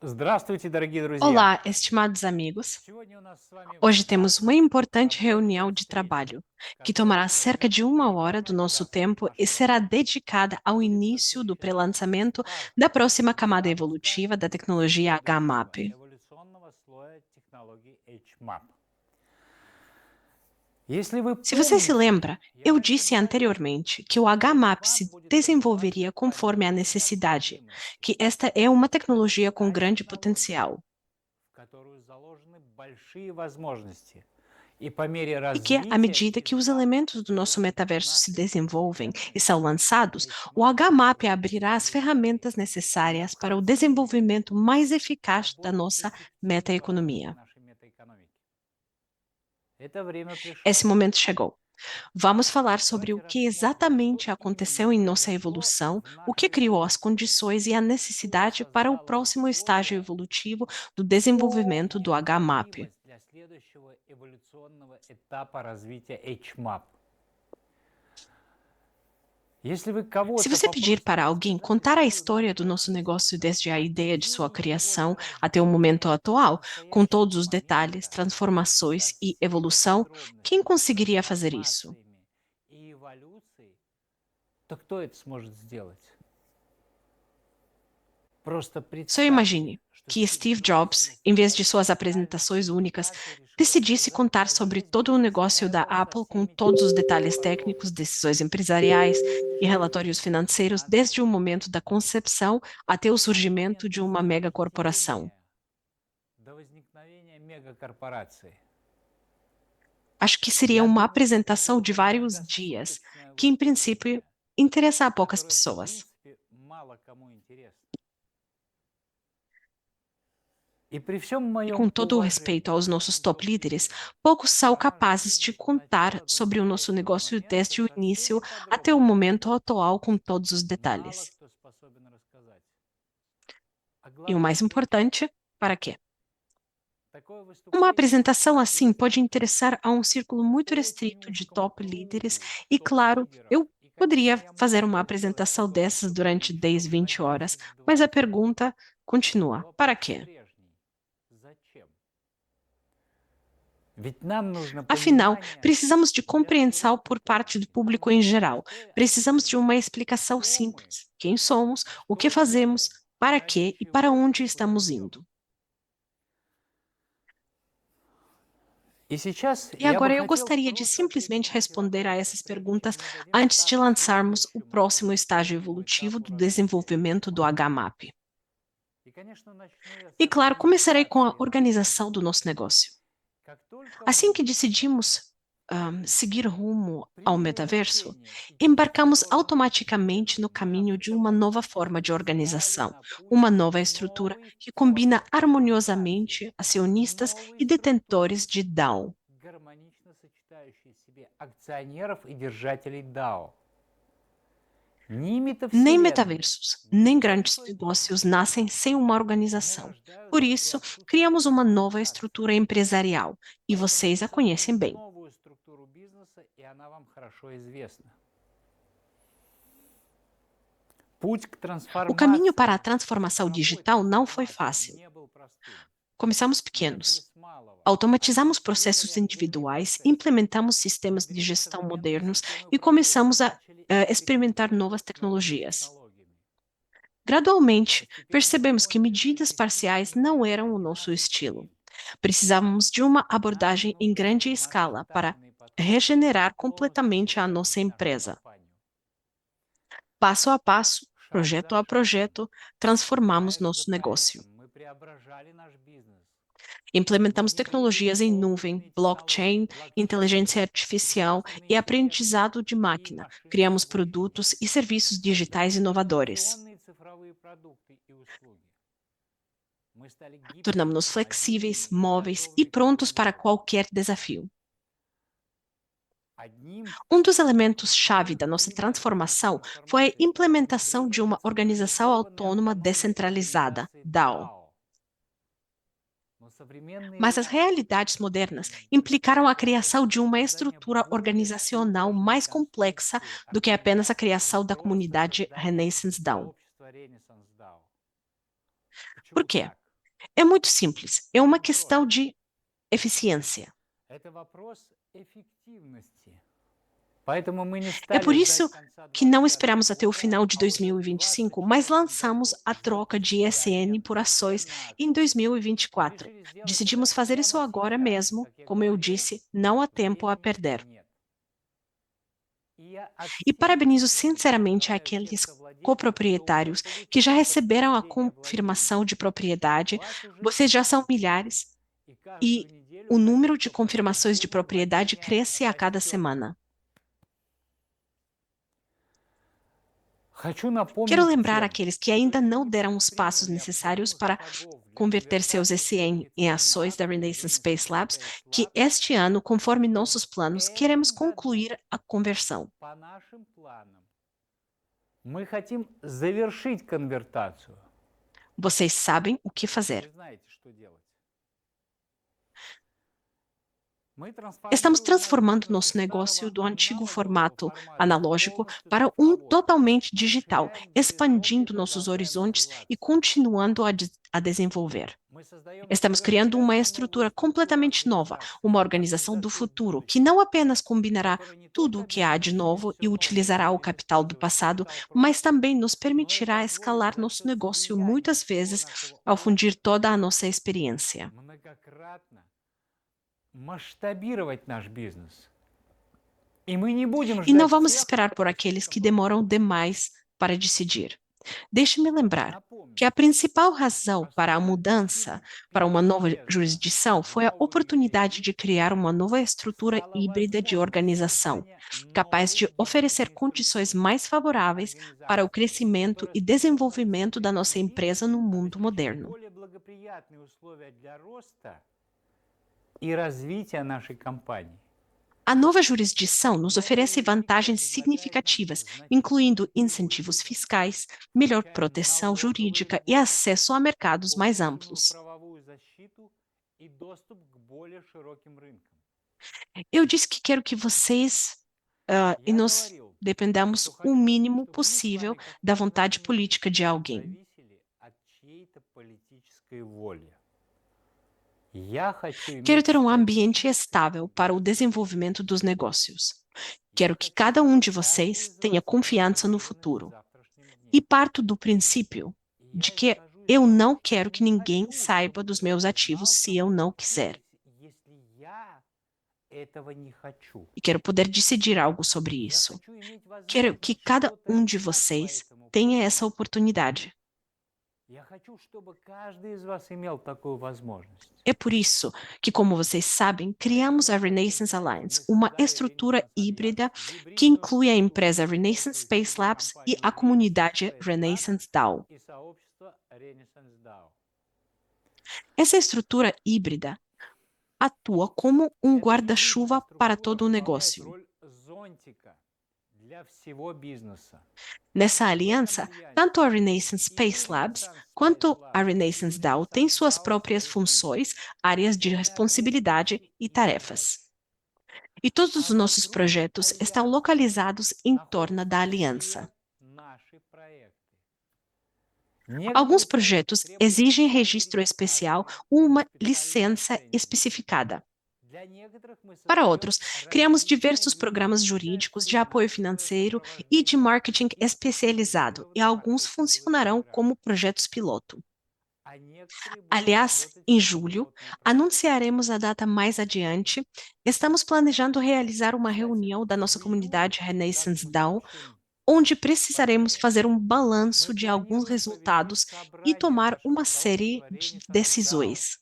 Здравствуйте, дорогие друзья! Olá, estimados amigos. Сегодня у нас с вами Hoje очень temos важная uma importante рабочая reunião de встреча, trabalho, que которая tomará cerca позволит de uma hora do nosso реорганизации tempo e нашего será мира. dedicada ao Будет início do посвящена pré-lançamento da старту próxima camada запуска evolutiva da tecnologia следующего HMAP. эволюционного слоя технологий HMAP. Если вы Se você se помните, lembra, я eu ранее disse говорил, anteriormente que o что HMAP HMAP se будет развиваться desenvolveria по conforme a мере necessidade, необходимости. que esta é uma tecnologia com Та grande технология, potencial в которую заложены большие возможности. И по мере e que, à развития medida и que os elementos do nosso запуска metaverso se наших desenvolvem e инструментов, são lançados, o HMAP HMAP будет abrirá as представлять ferramentas necessárias para o необходимые desenvolvimento mais для eficaz da более nossa эффективного развития metaeconomia. нашей метаэкономики. Это время Esse пришло. momento chegou. Vamos falar sobre Давайте o que рассмотрим, что exatamente именно aconteceu em nossa произошло evolução, в o que нашей criou as эволюции, condições e a что necessidade para o создало próximo estágio условия evolutivo do desenvolvimento do HMAP. необходимость для следующего эволюционного этапа развития HMAP. Если вы Se кого-то você pedir попросите para alguém рассказать contar a историю história do вашего nosso negócio развития desde a от ideia de sua ничего criação до até o momento рождения до atual, com todos настоящего os detalhes, момента, со transformações e всеми evolução, quem подробностями, conseguiria fazer isso? трансформациями и эволюцией, то кто это сможет сделать? Просто Só представьте, imagine что que Стив Steve Джобс Jobs, смог em vez de взять suas уникальную apresentações únicas, презентацию, решил decidisse рассказать contar про sobre весь todo o бизнес negócio da Apple со Apple com всеми todos os техническими detalhes técnicos, подробностями. decisões empresariais e relatórios financeiros, desde o momento da concepção até o От surgimento de момента uma megacorporação. зарождения до возникновения мегакорпорации. Acho que seria Я uma думаю, это apresentação было de бы vários dias, многосуточное que em princípio выступление, interessa a poucas которое, в pessoas. принципе, мало кому интересно. И при всем E моем com todo o respeito уважении к aos nossos нашим top líderes, топ-лидерам, poucos são capazes de каждый от contar начала до sobre o nosso настоящего negócio момента desde o со início всеми até o подробностями momento atual com todos os мало detalhes. кто способен рассказать. А E o главное, mais зачем? importante, para quê? Такое Uma выступление может apresentação assim pode интересовать interessar a um círculo muito очень restrito de узкому top líderes, кругу e claro, топ-лидеров. eu И, конечно, poderia я fazer мог uma бы сделать apresentação такое dessas durante выступление 10, часов на 20 horas, mas a 10-20. pergunta Но continua: para вопрос quê? прежний. Зачем? Ведь нам нужно Afinal, понимание precisamos de для compreensão por parte do суверенности. Нам público em нужно geral. простое Precisamos de uma определение. explicação Кто мы, simples: quem somos, o que что fazemos, делаем, para ради quê e para чего onde и куда estamos идем. indo. И сейчас E я бы agora eu хотел gostaria de просто simplesmente ответить на эти responder a вопросы, essas прежде perguntas чем мы дадим antes de старт lançarmos o следующему próximo estágio эволюционному evolutivo этапу do развития desenvolvimento do HMAP. HMAP. И, конечно, начну я с E claro, começarei com a организации нашего organização do nosso бизнеса. negócio. Как только Assim мы que decidimos seguir rumo ao приняли metaverso, решение идти в embarcamos сторону automaticamente no caminho de uma nova forma de автоматически стали organização, на путь uma nova estrutura новой que combina формы организации, harmoniosamente acionistas новой e структуры, detentores de DAO. гармонично сочетающей в себе акционеров и держателей DAO. Ни Nem метавселенные, metaversos, nem ни grandes большой negócios бизнес nascem sem uma не organização. Por рождаются при isso, отсутствии criamos uma nova организации. estrutura empresarial, e Поэтому vocês мы a conhecem создадим bem. новую структуру бизнеса, и она вам хорошо известна. Путь к O caminho para a трансформации и к transformação работе digital с não foi HMAP fácil. не был простым. Começamos Мы начали pequenos. с малого, Automatizamos оптимизировали processos активные individuais, процессы, implementamos sistemas de внедрили gestão современные modernos системы e управления, começamos a начали experimentar novas экспериментировать с новыми tecnologias. технологиями. Gradualmente, Постепенно мы percebemos que поняли, что medidas parciais эффективность não это eram o не nosso наш estilo. стиль. Precisávamos de uma Нам abordagem em нужен grande escala para масштабный подход, regenerar полностью completamente a nossa переломить нашу empresa. компанию. Passo a passo, Шаг projeto за a шагом, projeto, transformamos проект за nosso negócio. проектом мы преображали наш бизнес. Мы Implementamos внедрили tecnologias em nuvem, облачные технологии, blockchain, блокчейн, inteligência artificial e искусственный интеллект aprendizado de и máquina. машинное Criamos обучение. produtos e serviços digitais Создали inovadores. инновационные цифровые продукты и услуги. Мы стали Tornamos-nos гибкими, flexíveis, мобильными и móveis e готовыми к prontos любым para вызовам. qualquer desafio. Одним Um dos из elementos-chave da самых nossa уникальных transformação foi a трансформаций стало implementação de внедрение uma organização централизованной autônoma автономной descentralizada, организации DAO. DAO. Но современные Mas as реалии realidades modernas требуют implicaram a criação de uma создания estrutura более organizacional сложной mais complexa конструкции do que apenas a организации, чем criação da просто comunidade создание Renaissance DAO. сообщества Renaissance DAO. Por Почему quê? так? É muito simples, é uma questão de eficiência. Это вопрос эффективности. Поэтому мы не É por стали ждать isso конца que não 2025 esperamos até o года, final de а уже в 2025, mas 2024 lançamos году a troca de запустили ESN обмен por ações информацией. em Мы 2024. решили сделать это Decidimos fazer isso прямо agora сейчас. mesmo, Как я como eu говорил, disse, não há tempo a времени perder. нет. И я от E всей parabenizo души sinceramente поздравляю всех aqueles совладельцев, кто уже coproprietários que já получил receberam a подтверждение confirmação владения. de propriedade. Вас уже Vocês já são 1000. milhares И каждую e неделю o número de количество confirmações de подтверждений propriedade владения cresce a cada растет. semana. Хочу Quero напомнить lembrar тем, àqueles que кто ainda еще não не deram os passos предпринял necessários необходимых para шагов для converter seus конвертации ECN em официально ações da акций Renaissance Renaissance Space Labs, Space que Labs, este ano, conforme что nossos в planos, queremos этом году concluir a conversão. по нашим планам мы хотим завершить конвертацию. Vocês sabem o que fazer. Вы знаете, что делать. Мы Estamos трансформируем наш transformando бизнес nosso из negócio старого do antigo аналогового formato формата в analógico полностью para цифровой, totalmente digital, расширяем горизонты expandindo и nossos продолжаем horizontes e развиваться. continuando a desenvolver. Мы создаем Estamos criando uma совершенно новую estrutura структуру completamente nova, организации, uma organização do организацию futuro, que будущего, não apenas combinará которая не tudo только o que há de обеспечит novo e все новое и utilizará o будет capital do использовать passado, капитал mas прошлого, também nos но и permitirá позволит escalar за nosso счет negócio слияния muitas всего vezes нашего ao опыта fundir toda a nossa experiência. многократно масштабировать наш бизнес. И мы не будем E não ждать vamos тех, esperar por кто aqueles слишком que долго demoram ждут. demais para decidir. Deixe-me lembrar que Напомню, a principal razão para a основной mudança принцип para uma nova переезда jurisdição в foi a новую oportunidade de юрисдикцию criar uma nova estrutura стала híbrida de возможность organização, создания capaz новой de oferecer гибридной condições структуры mais favoráveis para o организации, crescimento которая e способна desenvolvimento da nossa синхронизировать, empresa no mundo обеспечить moderno. более благоприятные условия для роста и развития нашей компании. A nova jurisdição nos oferece vantagens significativas, incluindo incentivos fiscais, melhor proteção jurídica e acesso a mercados mais amplos. Eu disse que quero que vocês e nós dependamos o mínimo possível da vontade política de alguém. Quero ter um ambiente estável para o desenvolvimento dos negócios. Quero que cada um de vocês tenha confiança no futuro. E parto do princípio de que eu não quero que ninguém saiba dos meus ativos se eu não quiser. E quero poder decidir algo sobre isso. Quero que cada um de vocês tenha essa oportunidade. É por isso que, como vocês sabem, criamos a Renaissance Alliance, uma estrutura híbrida que inclui a empresa Renaissance Space Labs e a comunidade Renaissance DAO. Essa estrutura híbrida atua como um guarda-chuva para todo o negócio. Nessa aliança, tanto a Renaissance Space Labs quanto a Renaissance DAO têm suas próprias funções, áreas de responsabilidade e tarefas. E todos os nossos projetos estão localizados em torno da aliança. Alguns projetos exigem registro especial ou uma licença especificada. Para outros, criamos diversos programas jurídicos de apoio financeiro e de marketing especializado, e alguns funcionarão como projetos piloto. Aliás, em julho, anunciaremos a data mais adiante. Estamos planejando realizar uma reunião da nossa comunidade Renaissance DAO, onde precisaremos fazer um balanço de alguns resultados e tomar uma série de decisões.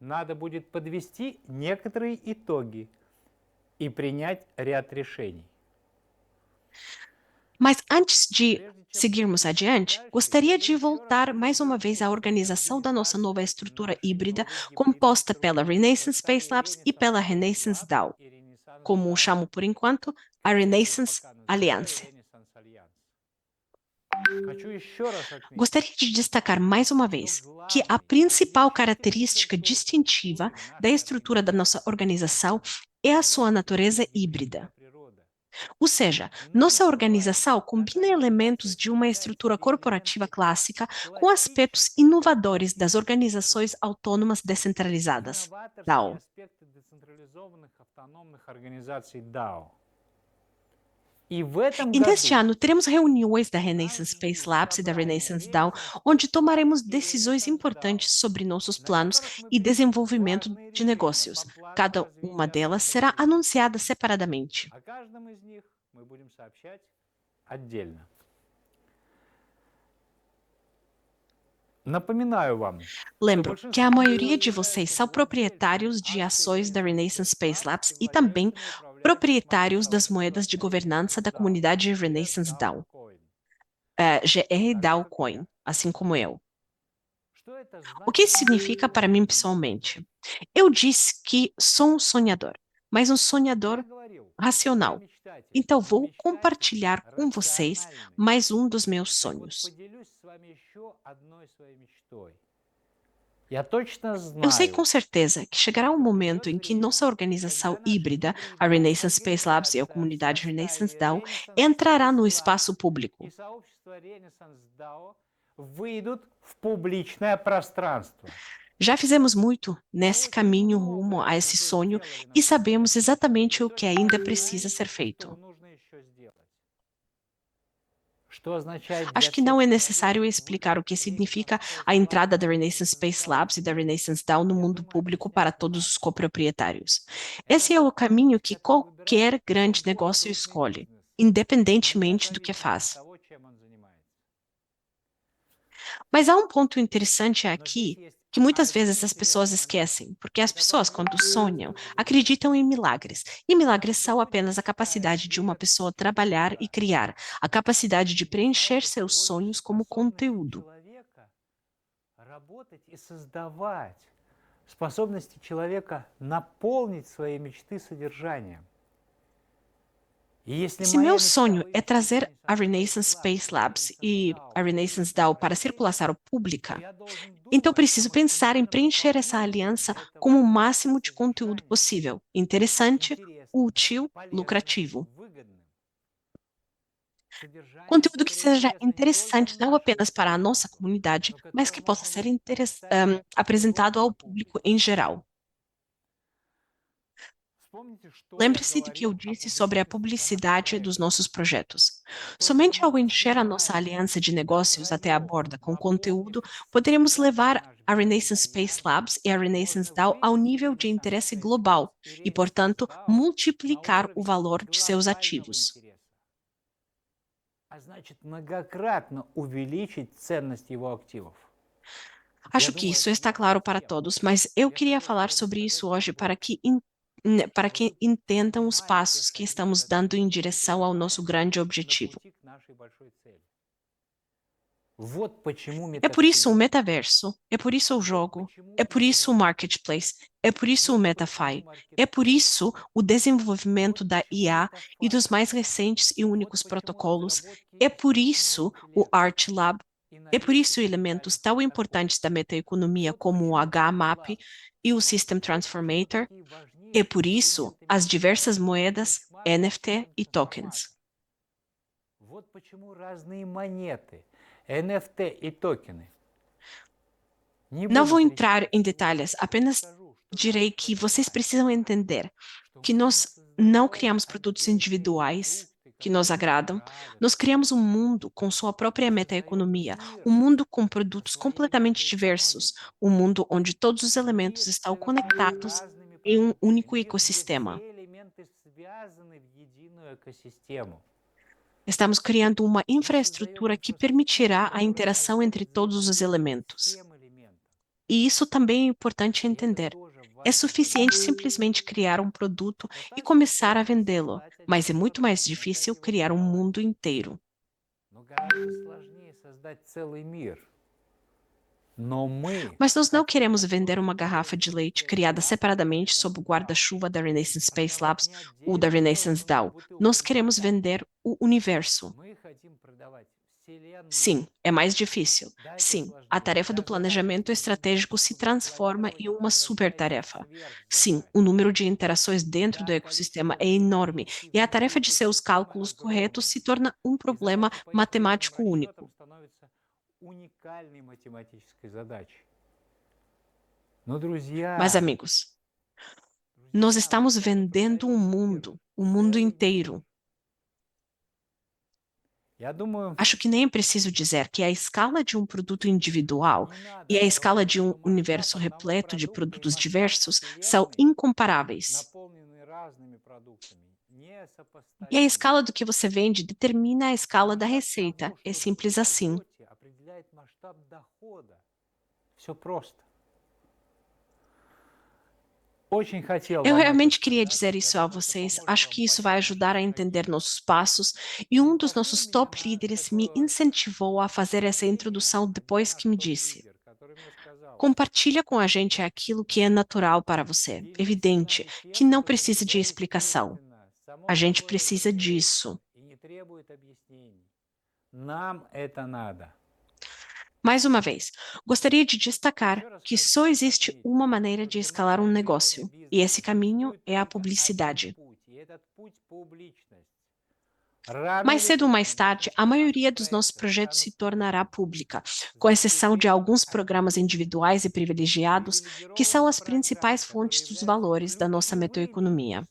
Надо будет подвести некоторые итоги и принять ряд решений. Mas antes de seguirmos adiante, gostaria de voltar mais uma vez à organização da nossa nova estrutura híbrida, composta pela Renaissance Space Labs e pela Renaissance DAO, como o chamo por enquanto, a Renaissance Alliance. Gostaria de destacar mais uma vez que a principal característica distintiva da estrutura da nossa organização é a sua natureza híbrida. Ou seja, nossa organização combina elementos de uma estrutura corporativa clássica com aspectos inovadores das organizações autônomas descentralizadas, DAO. аспекты децентрализованных автономных организаций DAO. E в этом E neste году ano teremos reuniões da Renaissance Space Labs e da Renaissance DAO, onde tomaremos decisões importantes sobre nossos planos e desenvolvimento de negócios. Cada uma delas será anunciada separadamente. о каждом из них мы будем сообщать отдельно. Напоминаю вам, Lembro que a maioria de vocês são proprietários de ações da Renaissance Space Labs e também proprietários das moedas de governança da comunidade Renaissance DAO, GR DAO Coin, assim como eu. O que isso significa para mim pessoalmente? Eu disse que sou um sonhador, mas um sonhador racional. Então vou compartilhar com vocês mais um dos meus sonhos. Eu sei com certeza que chegará um momento em que nossa organização híbrida, a Renaissance Space Labs e a comunidade Renaissance DAO, entrará no espaço público. Выйдут в публичное пространство. Já fizemos muito nesse caminho rumo a esse sonho e sabemos exatamente o que ainda precisa ser feito. Acho que não é necessário explicar o que significa a entrada da Renaissance Space Labs e da Renaissance DAO no mundo público para todos os coproprietários. Esse é o caminho que qualquer grande negócio escolhe, independentemente do que faz. Mas há um ponto interessante aqui que muitas vezes as pessoas esquecem, porque as pessoas, quando sonham, acreditam em milagres. E milagres são apenas a capacidade de uma pessoa trabalhar e criar, a capacidade de preencher seus sonhos como conteúdo. Способности человека наполнить свои мечты содержанием. Se meu sonho é trazer a Renaissance Space Labs e a Renaissance DAO para circulação pública, então preciso pensar em preencher essa aliança com o máximo de conteúdo possível, interessante, útil, lucrativo. Conteúdo que seja interessante não apenas para a nossa comunidade, mas que possa ser apresentado ao público em geral. Lembre-se do que eu disse sobre a publicidade dos nossos projetos. Somente ao encher a nossa aliança de negócios até a borda com conteúdo, poderemos levar a Renaissance Space Labs e a Renaissance DAO ao nível de interesse global e, portanto, multiplicar o valor de seus ativos. Acho que isso está claro para todos, mas eu queria falar sobre isso hoje para que entendam os passos que estamos dando em direção ao nosso grande objetivo. É por isso o metaverso, é por isso o jogo, é por isso o marketplace, é por isso o MetaFi, é por isso o desenvolvimento da IA e dos mais recentes e únicos protocolos, é por isso o Art Lab, é por isso elementos tão importantes da metaeconomia como o HMAP e o System Transformator, é por isso as diversas moedas, NFT e tokens. Não vou entrar em detalhes, apenas direi que vocês precisam entender que nós não criamos produtos individuais que nos agradam, nós criamos um mundo com sua própria metaeconomia, um mundo com produtos completamente diversos, um mundo onde todos os elementos estão conectados em um único ecossistema. Estamos criando uma infraestrutura que permitirá a interação entre todos os elementos. E isso também é importante entender. É suficiente simplesmente criar um produto e começar a vendê-lo, mas é muito mais difícil criar um mundo inteiro. Mas nós não queremos vender uma garrafa de leite criada separadamente sob o guarda-chuva da Renaissance Space Labs ou da Renaissance DAO. Nós queremos vender o universo. Sim, é mais difícil. Sim, a tarefa do planejamento estratégico se transforma em uma super tarefa. Sim, o número de interações dentro do ecossistema é enorme e a tarefa de seus cálculos corretos se torna um problema matemático único. Mas, amigos, nós estamos vendendo o mundo inteiro. Acho que nem preciso dizer que a escala de um produto individual e a escala de um universo repleto de produtos diversos são incomparáveis. E a escala do que você vende determina a escala da receita. É simples assim. Eu realmente queria dizer isso a vocês. Acho que isso vai ajudar a entender nossos passos. E um dos nossos top líderes me incentivou a fazer essa introdução depois que me disse: compartilha com a gente aquilo que é natural para você, evidente, que não precisa de explicação. A gente precisa disso. Mais uma vez, gostaria de destacar que só existe uma maneira de escalar um negócio, e esse caminho é a publicidade. Mais cedo ou mais tarde, a maioria dos nossos projetos se tornará pública, com exceção de alguns programas individuais e privilegiados, que são as principais fontes dos valores da nossa metoeconomia.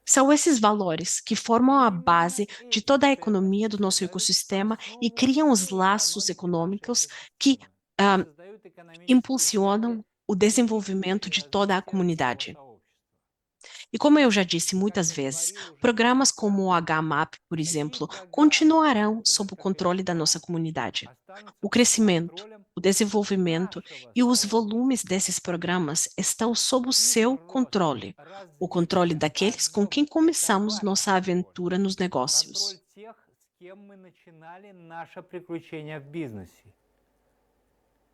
São esses valores que formam a base de toda a economia do nosso ecossistema e criam os laços econômicos que impulsionam o desenvolvimento de toda a comunidade. E como eu já disse muitas vezes, programas como o HMAP, por exemplo, continuarão sob o controle da nossa comunidade. O crescimento, o desenvolvimento e os volumes desses programas estão sob o seu controle, o controle daqueles com quem começamos nossa aventura nos negócios.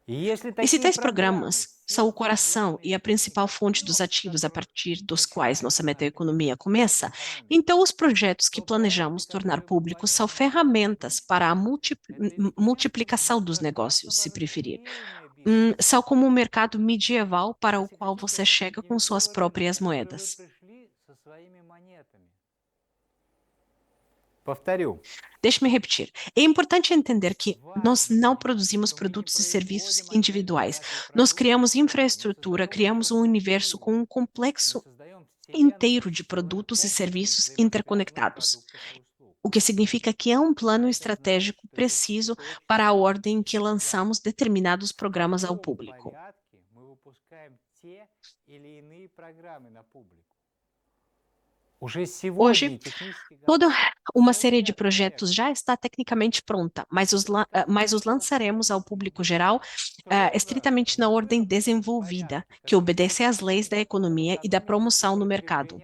E se tais programas são o coração e a principal fonte dos ativos a partir dos quais nossa metaeconomia começa, então os projetos que planejamos tornar públicos são ferramentas para a multiplicação dos negócios, se preferir. São como um mercado medieval para o qual você chega com suas próprias moedas. Deixe-me repetir. É importante entender que nós não produzimos produtos e serviços individuais. Nós criamos infraestrutura, criamos um universo com um complexo inteiro de produtos e serviços interconectados, o que significa que é um plano estratégico preciso para a ordem em que lançamos determinados programas ao público. Hoje, toda uma série de projetos já está tecnicamente pronta, mas os lançaremos ao público geral estritamente na ordem desenvolvida, que obedece às leis da economia e da promoção no mercado.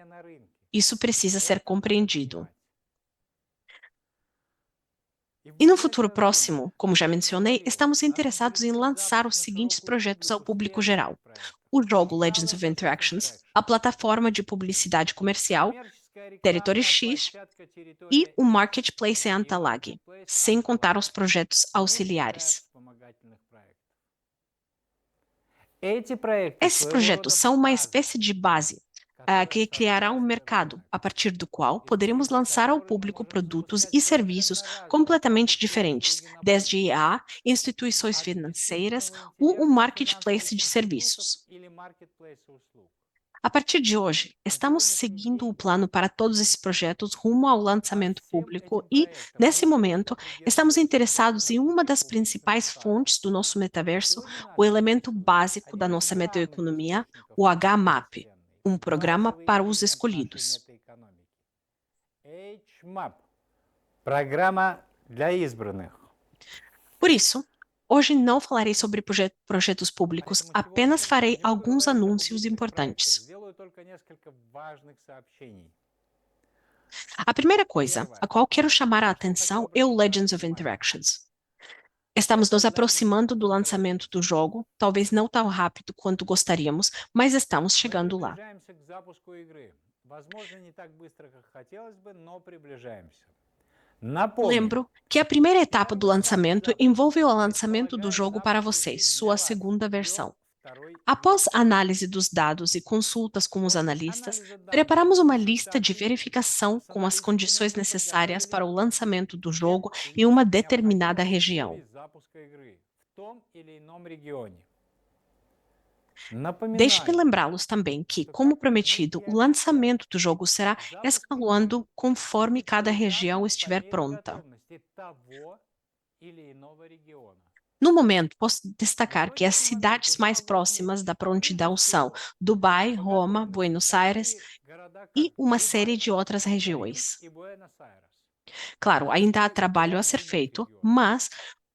Isso precisa ser compreendido. E no futuro próximo, como já mencionei, estamos interessados em lançar os seguintes projetos ao público geral: o jogo Legends of Interactions, a plataforma de publicidade comercial, Territory X e o Marketplace Antalag, sem contar os projetos auxiliares. Esses projetos são uma espécie de base que criará um mercado, a partir do qual poderemos lançar ao público produtos e serviços completamente diferentes, desde IA, instituições financeiras ou um marketplace de serviços. A partir de hoje, estamos seguindo o plano para todos esses projetos rumo ao lançamento público e, nesse momento, estamos interessados em uma das principais fontes do nosso metaverso, o elemento básico da nossa metaeconomia, o HMAP, um programa para os escolhidos. Por isso, hoje não falarei sobre projetos públicos, apenas farei alguns anúncios importantes. A primeira coisa a qual quero chamar a atenção é o Legends of Interactions. Estamos nos aproximando do lançamento do jogo, talvez não tão rápido quanto gostaríamos, mas estamos chegando lá. Возможно, не так быстро, как хотелось бы, но приближаемся. Напомню, Lembro que a primeira etapa do первый этап lançamento запуска envolve o lançamento do предполагает jogo para запуск игры vocês, для sua вас segunda вперед versão. второй Após версии. análise dos dados e consultas com os После analistas, анализа данных preparamos и uma lista de консультаций verificação с com as аналитиками condições мы necessárias para o подготовили lançamento do все jogo em uma список determinada необходимых região. условий запуска игры в том или ином регионе. Напоминаю, Deixe-me lembrá-los também que, что, como как мы prometido, и o обещали, lançamento do jogo será запуск escalando игры conforme будет cada região поэтапным по estiver мере pronta. готовности того или иного региона. No momento, posso На destacar que as сегодняшний момент cidades уже mais могу отметить, próximas da что prontidão прежде são всего Dubai, по Roma, готовности Buenos Aires такие города, как e uma série Дубай, de outras Берлин regiões. и Буэнос-Айрес. Claro, ainda há Есть trabalho a ряд ser других feito, регионов. mas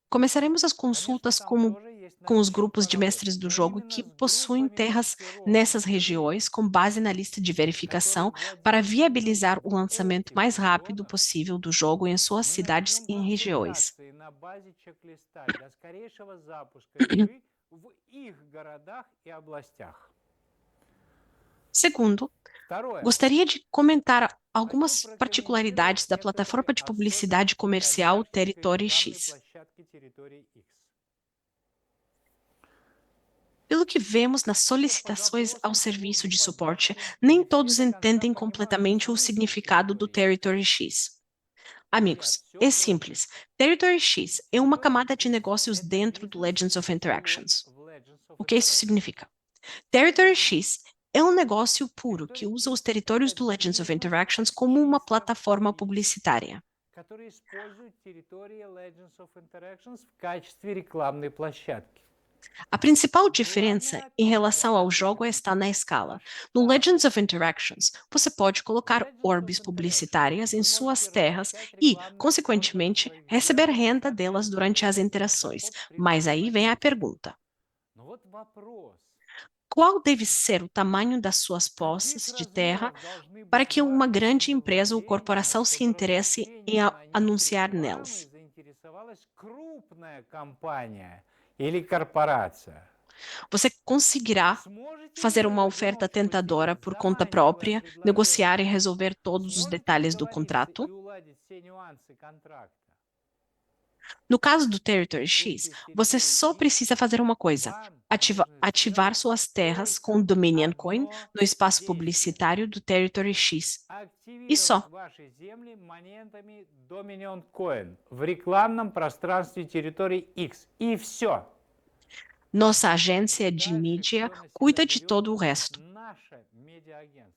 começaremos as Конечно, consultas там тоже есть com над os чем grupos de поработать, mestres do но jogo именно que с possuem группами terras мастеров nessas игры, regiões, com base na lista de verificação, которые para владеют игрой viabilizar o в lançamento этих mais rápido регионах, possível do jogo em suas мы cidades начнем e regiões. консультации на базе чек-листа для скорейшего запуска игры в их городах и областях. Segundo, Второе. gostaria de comentar Хочу algumas прокомментировать particularidades da некоторые plataforma de publicidade особенности comercial коммерческой Territory рекламной X. площадки Территории X. Pelo que vemos nas Судя по solicitações ao запросам serviço службы de suporte, поддержки, nem не все todos до конца entendem понимают completamente o смысл significado do Территории Territory X. X. Друзья, Amigos, все é просто. simples. Territory X é uma Территория camada de X– negócios это dentro do бизнес Legends of слой Interactions. в Legends of O que isso Interaction. significa? Что это Territory значит? X é um negócio puro que Territory usa os X– territórios это do Legends of бизнес Interactions como uma чисто plataforma политический, publicitária. который использует территории Legends of Interactions в качестве рекламной площадки. A principal Главное diferença em отличие relação ao от jogo Legends está na escala. No масштаб. Legends of Interactions, você pode В colocar Legends of orbes Interactions publicitárias em вы suas можете terras размещать e, рекламные постеры на consequentemente, своих receber землях renda за delas ответственный durante as публичный interações. доход при Mas aí vem a взаимодействии. pergunta: Но вот вопрос. qual deve ser o tamanho das suas Каких posses de terra размеров должны para быть que uma ваши grande empresa ou землевладения, corporação se чтобы interesse em размещением на них anunciar рекламы nelas? заинтересовалась крупная компания или корпорация? Você conseguirá Сможете ли fazer вы в uma oferta одиночку tentadora сделать por conta заманчивое própria, negociar e предложение? resolver todos os Сможете detalhes do договориться contrato? и уладить все нюансы контракта? No caso do Territory В X, случае с você территорией só X precisa fazer uma coisa: вам нужно ativar сделать suas terras com только o Dominion Coin одно no espaço действие. publicitário do Territory X. E Активировать só. ваши земли монетами Dominion Coin в рекламном пространстве территории X. И все. Nossa agência de Дальше mídia все на себя cuida de берет todo o resto. наше медиаагентство.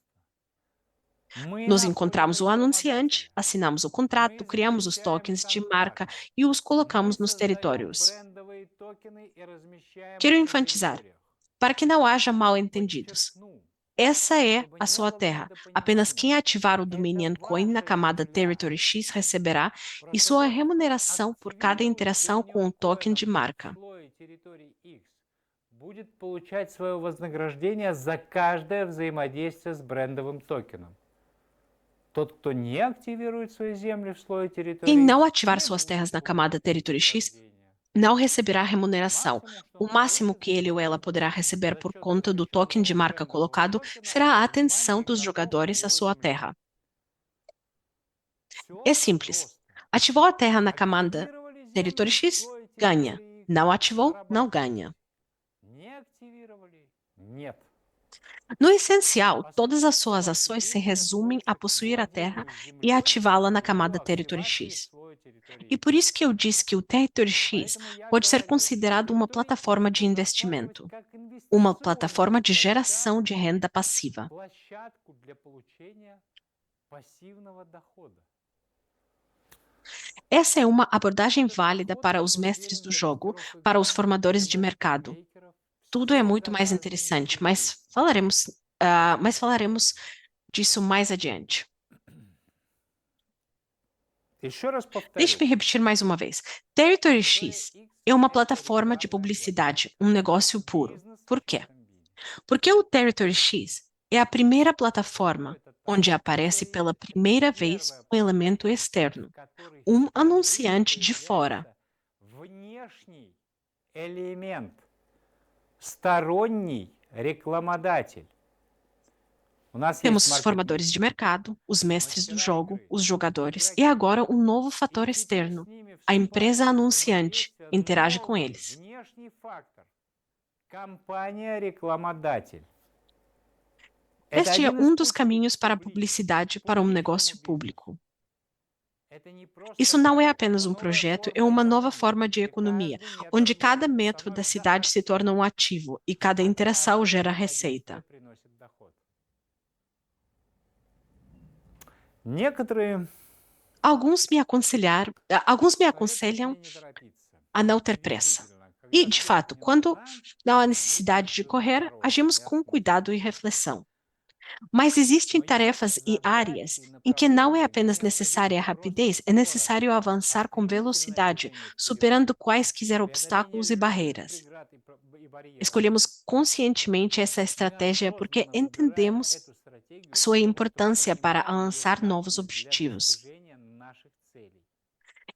Мы Nos находим encontramos o anunciante, рекламодателя. assinamos o Мы contrato, criamos os заключаем tokens de контракт. marca e os Мы colocamos nos создаем territórios. брендовые токены и размещаем Quero их на enfatizar, территориях. para que não haja mal-entendidos. Подчеркну, Essa é чтобы a не sua было terra. Apenas quem недопонимания. ativar o Это Dominion Coin na ваша camada земля. Territory X receberá, e Просто sua тот, кто remuneração por cada активирует interação com o Dominion token Coin de в marca. слое территории X, будет получать свое вознаграждение за каждое взаимодействие с брендовым токеном. Tот, кто не активирует свои земли в слое территории Quem não X, ativar не suas terras будет na camada получать Territory X вознаграждение. não receberá remuneração. Максимум, что O он máximo получит que ele ou ela за poderá receber por счет conta do token de размещенного marca брендового colocado токена será a это atenção внимание dos игроков к jogadores à его sua земле. terra. Все É simples. просто. Ativou a terra na camada Активировали земли Territory в X? слое Ganha. территории X, Não ativou? Não зарабатываете. ganha. Не активировали? Нет. No essencial, По todas сути, as suas способ ações se активирования resumem a свойств possuir a terra владения e землей ativá-la na до ее camada Territory активации в X. слое территории E X. por isso que eu disse que o Territory X Поэтому я pode ser говорил, что considerado uma территория plataforma X de можно рассматривать investimento, как uma инвестиционную plataforma de geração de площадку, renda passiva. площадку для получения пассивного дохода. Essa é uma abordagem Этот válida доход para os mestres обалденен do для jogo, мастеров para os игры, formadores de для mercado. мейкеров. Tudo é Все muito mais гораздо interessante, интереснее. mas falaremos disso mais adiante. Еще раз повторю. Deixe-me repetir mais uma vez. Territory X é uma plataforma de рекламная publicidade, um negócio puro. Бизнес в Por quê? чистом виде. Porque o Territory X é a primeira plataforma Что это onde такое? aparece Territory pela X – это primeira vez первая um elemento площадка, externo, в которой um впервые anunciante de fora. появляется внешний элемент, сторонний рекламодатель. Temos os formadores de mercado, os mestres do jogo, os jogadores e agora um novo fator externo. A empresa anunciante interage com eles. Компания-рекламодатель. Este é um dos caminhos para a publicidade para um negócio público. Isso não é apenas um projeto, é uma nova forma de economia, onde cada metro da cidade se torna um ativo e cada interação gera receita. Alguns me aconselham a não ter pressa. E, de fato, quando não há necessidade de correr, agimos com cuidado e reflexão. Mas existem tarefas e áreas em que não é apenas necessária a rapidez, é necessário avançar com velocidade, superando quaisquer obstáculos e barreiras. Escolhemos conscientemente essa estratégia porque entendemos sua importância para alcançar novos objetivos.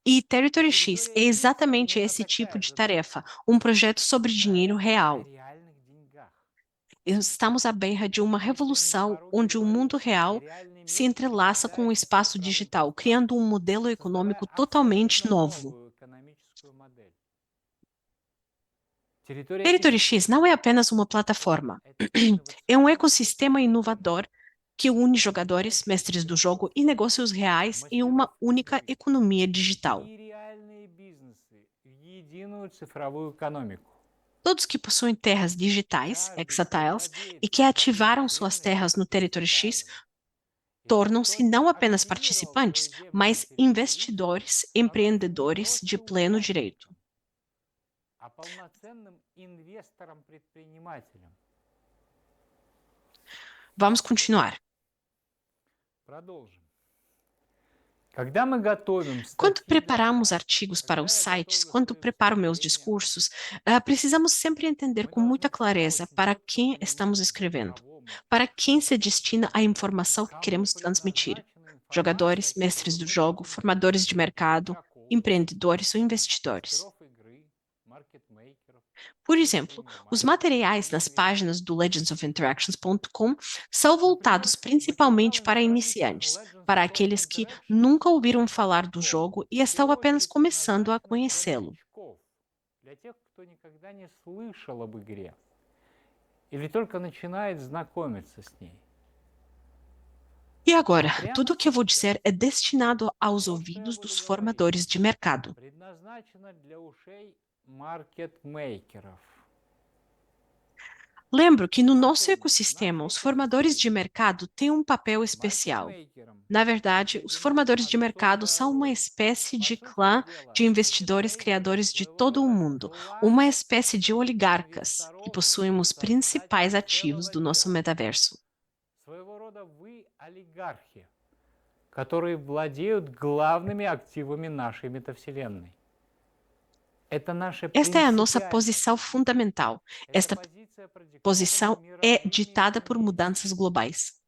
E Territory X é exatamente esse tipo de tarefa, um projeto sobre dinheiro real. Estamos à beira de uma revolução onde o mundo real se entrelaça com o espaço digital, criando um modelo econômico totalmente novo. Territory X não é apenas uma plataforma, é um ecossistema inovador que une jogadores, mestres do jogo e negócios reais em uma única economia digital. Todos que possuem terras digitais, Exatiles, e que ativaram suas terras no Territory X, tornam-se não apenas participantes, mas investidores, empreendedores de pleno direito. Vamos continuar. Quando preparamos artigos para os sites, quando preparo meus discursos, precisamos sempre entender com muita clareza para quem estamos escrevendo, para quem se destina a informação que queremos transmitir. Jogadores, mestres do jogo, formadores de mercado, empreendedores ou investidores. Por exemplo, os materiais nas páginas do legendsofinteraction.com são voltados principalmente para iniciantes, para aqueles que nunca ouviram falar do jogo e estão apenas começando a conhecê-lo. E agora, tudo o que eu vou dizer é destinado aos ouvidos dos formadores de mercado. Lembro que no nosso ecossistema, os formadores de mercado têm um papel especial. Na verdade, os formadores de mercado são uma espécie de clã de investidores criadores de todo o mundo, uma espécie de oligarcas que possuem os principais ativos do nosso metaverso. Которые владеют главными активами нашей метавселенной. Esta é a nossa posição fundamental. Esta posição é ditada por mudanças globais.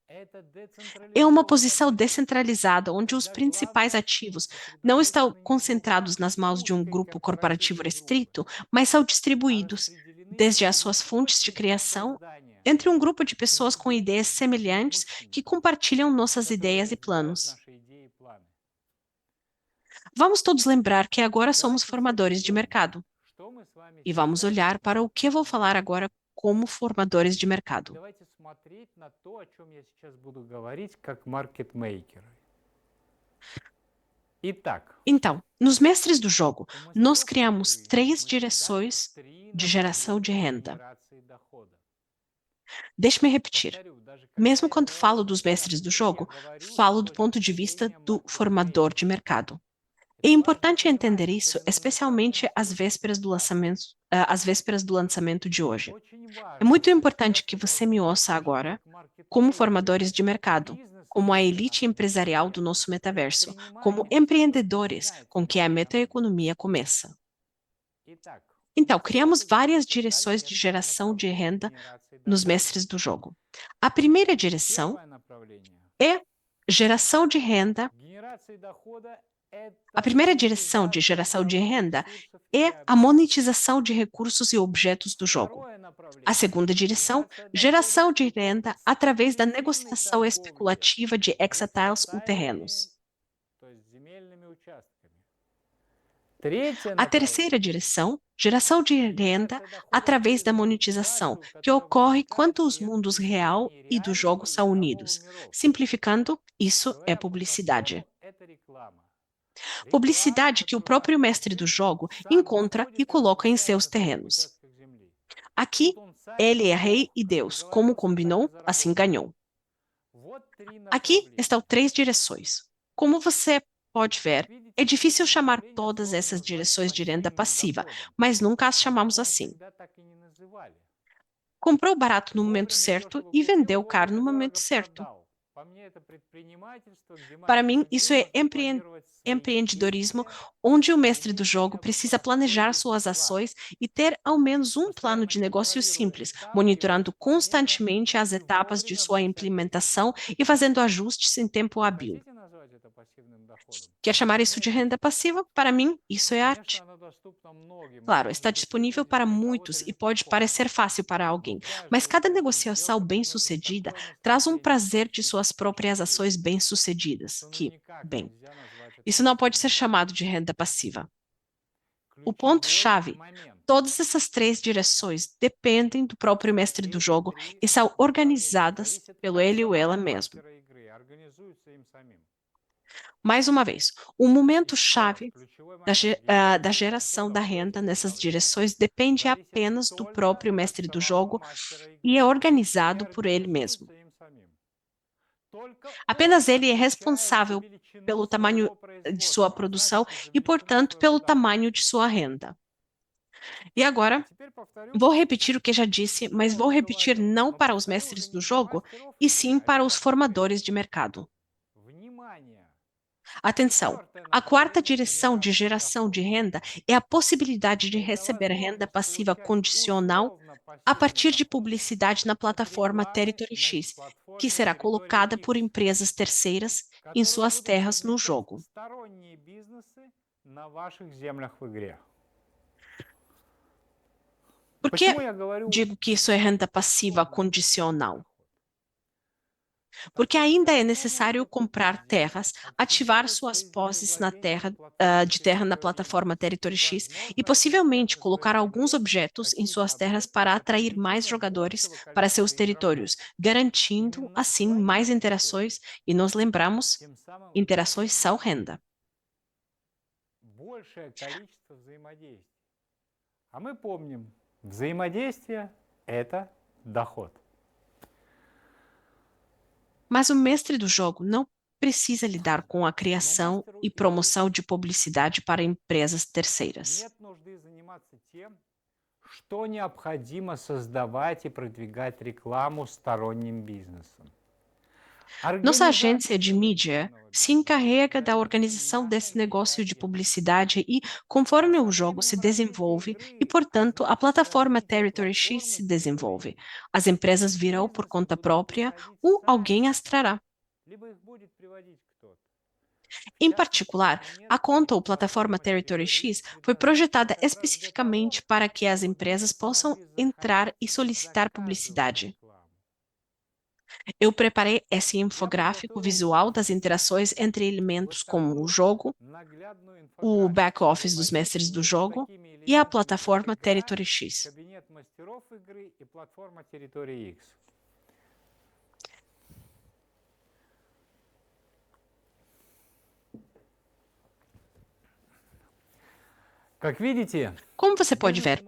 É uma posição descentralizada, onde os principais ativos não estão concentrados nas mãos de um grupo corporativo restrito, mas são distribuídos, desde as suas fontes de criação, entre um grupo de pessoas com ideias semelhantes que compartilham nossas ideias e planos. Vamos todos lembrar que agora somos formadores de mercado. E vamos olhar para o que vou falar agora como formadores de mercado. Então, nos mestres do jogo, nós criamos 3 direções de geração de renda. Deixe-me repetir. Mesmo quando falo dos mestres do jogo, falo do ponto de vista do formador de mercado. É importante entender isso, especialmente às vésperas do lançamento de hoje. É muito importante que você me ouça agora como formadores de mercado, como a elite empresarial do nosso metaverso, como empreendedores com que a metaeconomia começa. Então, criamos várias direções de geração de renda nos mestres do jogo. A primeira direção é geração de renda A primeira direção de geração de renda é a monetização de recursos e objetos do jogo. A segunda direção, geração de renda através da negociação especulativa de exatiles ou terrenos. A terceira direção, geração de renda através da monetização, que ocorre quando os mundos real e do jogo são unidos. Simplificando, isso é publicidade. Publicidade que o próprio mestre do jogo encontra e coloca em seus terrenos. Aqui, ele é rei e Deus, como combinou, assim ganhou. Aqui estão três direções. Como você pode ver, é difícil chamar todas essas direções de renda passiva, mas nunca as chamamos assim. Comprou barato no momento certo e vendeu caro no momento certo. Para mim, isso é empreendedorismo, onde o mestre do jogo precisa planejar suas ações e ter ao menos um plano de negócio simples, monitorando constantemente as etapas de sua implementação e fazendo ajustes em tempo hábil. Quer chamar isso de renda passiva? Para mim, isso é arte. Claro, está disponível para muitos e pode parecer fácil para alguém, mas cada negociação bem-sucedida traz um prazer de suas próprias ações bem-sucedidas, que, bem, isso não pode ser chamado de renda passiva. O ponto-chave: todas essas três direções dependem do próprio mestre do jogo e são organizadas pelo ele ou ela mesmo. Mais uma vez, o momento-chave da geração da renda nessas direções depende apenas do próprio mestre do jogo e é organizado por ele mesmo. Apenas ele é responsável pelo tamanho de sua produção e, portanto, pelo tamanho de sua renda. E agora, vou repetir o que já disse, mas vou repetir não para os mestres do jogo, e sim para os formadores de mercado. Atenção! A quarta direção de geração de renda é a possibilidade de receber renda passiva condicional a partir de publicidade na plataforma Territory X, que será colocada por empresas terceiras em suas terras no jogo. Por que digo que isso é renda passiva condicional? Porque ainda é necessário comprar terras, ativar suas posses de terra na plataforma Territory X e possivelmente colocar alguns objetos em suas terras para atrair mais jogadores para seus territórios, garantindo assim mais interações e nos lembramos, interações são renda. А мы помним, взаимодействие – это доход. Mas o mestre do jogo não precisa lidar com a criação e promoção de publicidade para empresas terceiras. Нет нужды заниматься тем, что необходимо создавать и продвигать рекламу сторонним бизнесом. Nossa agência de mídia se encarrega da organização desse negócio de publicidade e, conforme o jogo se desenvolve e, portanto, a plataforma Territory X se desenvolve, as empresas virão por conta própria ou alguém as trará. Em particular, a conta ou plataforma Territory X foi projetada especificamente para que as empresas possam entrar e solicitar publicidade. Eu preparei esse infográfico visual das interações entre elementos como o jogo, o back-office dos mestres do jogo e a plataforma Territory X. Como você pode ver,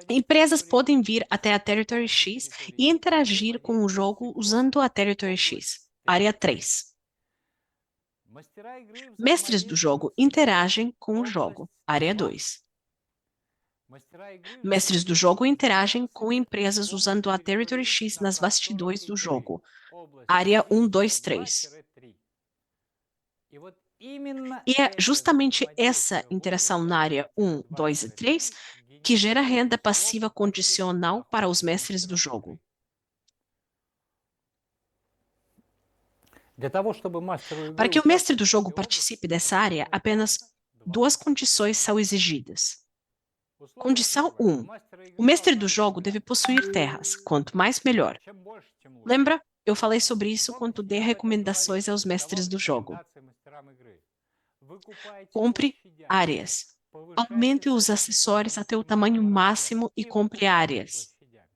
empresas podem vir até a Territory X e interagir com o jogo usando a Territory X. Área 3. Mestres do jogo interagem com o jogo. Área 2. Mestres do jogo interagem com empresas usando a Territory X nas bastidores do jogo. Área 1, 2, 3. E é justamente essa interação na área 1, 2 e 3 que gera renda passiva condicional para os mestres do jogo. Для того, чтобы мастеру Para игры que o mestre do участвовать в jogo этой области, participe dessa área, необходимо apenas выполнить два duas условия. condições são exigidas. Условие Condição первое. У 1. мастера O игры mestre должна do быть jogo земля. deve possuir terras. Quanto mais, melhor. Чем больше, tем lучше. Lembra? Eu falei sobre isso quando Помните, dei я об этом recomendações говорил, aos когда давал mestres do jogo. рекомендации мастерам игры. Выкупайте Compre площадями, áreas. повышайте Aumente os acessórios até o tamanho соотношение размеров máximo e и compre выкупайте áreas. площадями.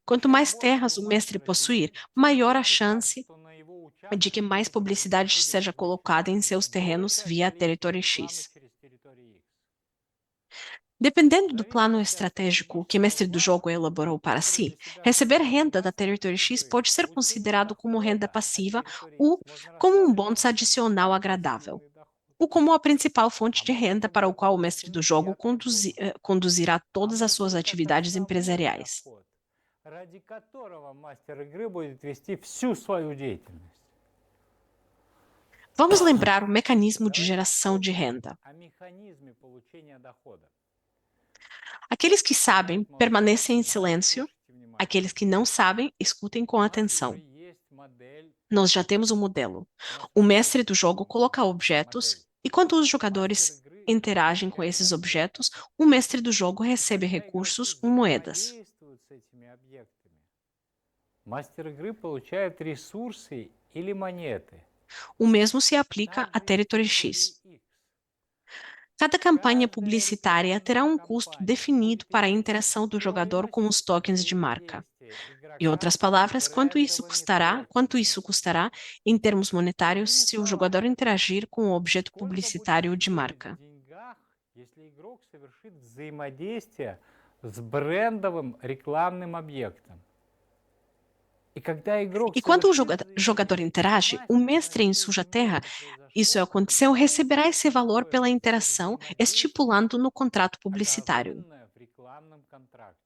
Quanto Чем mais больше terras у o mestre мастера possuir, земли, тем maior a больше шанс, chance что на его de участок que mais будет publicidade seja colocada em seus terrenos большее via количество Territory рекламы X. через территорию X. Dependendo В do plano зависимости от estratégico que o стратегического mestre do плана, jogo elaborou para выбрать si, для себя receber способ renda da мастерской Territory X игры, pode ser получение considerado como renda дохода от passiva территории ou X можно como um рассматривать bônus adicional как agradável, пассивный доход. ou como a principal fonte А de можно renda para o также qual o mestre do рассматривать jogo как бонус. conduzirá А todas as можно suas и как atividades основной empresariais. доход, ради которого мастер игры будет вести всю свою деятельность. Vamos lembrar o mecanismo de Давайте geração de вспомним renda. о механизме получения дохода. Aqueles que sabem Итак, молодые permanecem em предприниматели, silêncio, слушайте внимательно. aqueles que não sabem escutem com У нас уже atenção. есть модель, Nós já temos um modelo. у нас O уже mestre есть do jogo coloca модель. objetos, e quando os Мастер jogadores игры interagem com получает esses объекты. objetos, o mestre do jogo И recebe когда игроки recursos ou moedas. взаимодействуют с этими объектами, мастер игры получает ресурсы или монеты. O mesmo se aplica a Также и в Territory территории X. X. Cada campanha Каждая publicitária terá рекламная um custo кампания definido будет para a иметь interação do jogador стоимость com os tokens de marca. взаимодействия Em игрока outras с palavras, брендовыми quanto токенами. isso custará em termos monetários Другими se o jogador словами, interagir com o objeto сколько будет publicitário de стоить marca. в деньгах, если игрок совершит взаимодействие с брендовым рекламным объектом? И когда игрок E quando o совершит jogador взаимодействие, interage, o мастер, mestre em надеясь sua на terra, это isso произошло, aconteceu, receberá esse установит valor pela стоимость interação, взаимодействия, estipulando no contrato publicitário. оговоренное в рекламном контракте.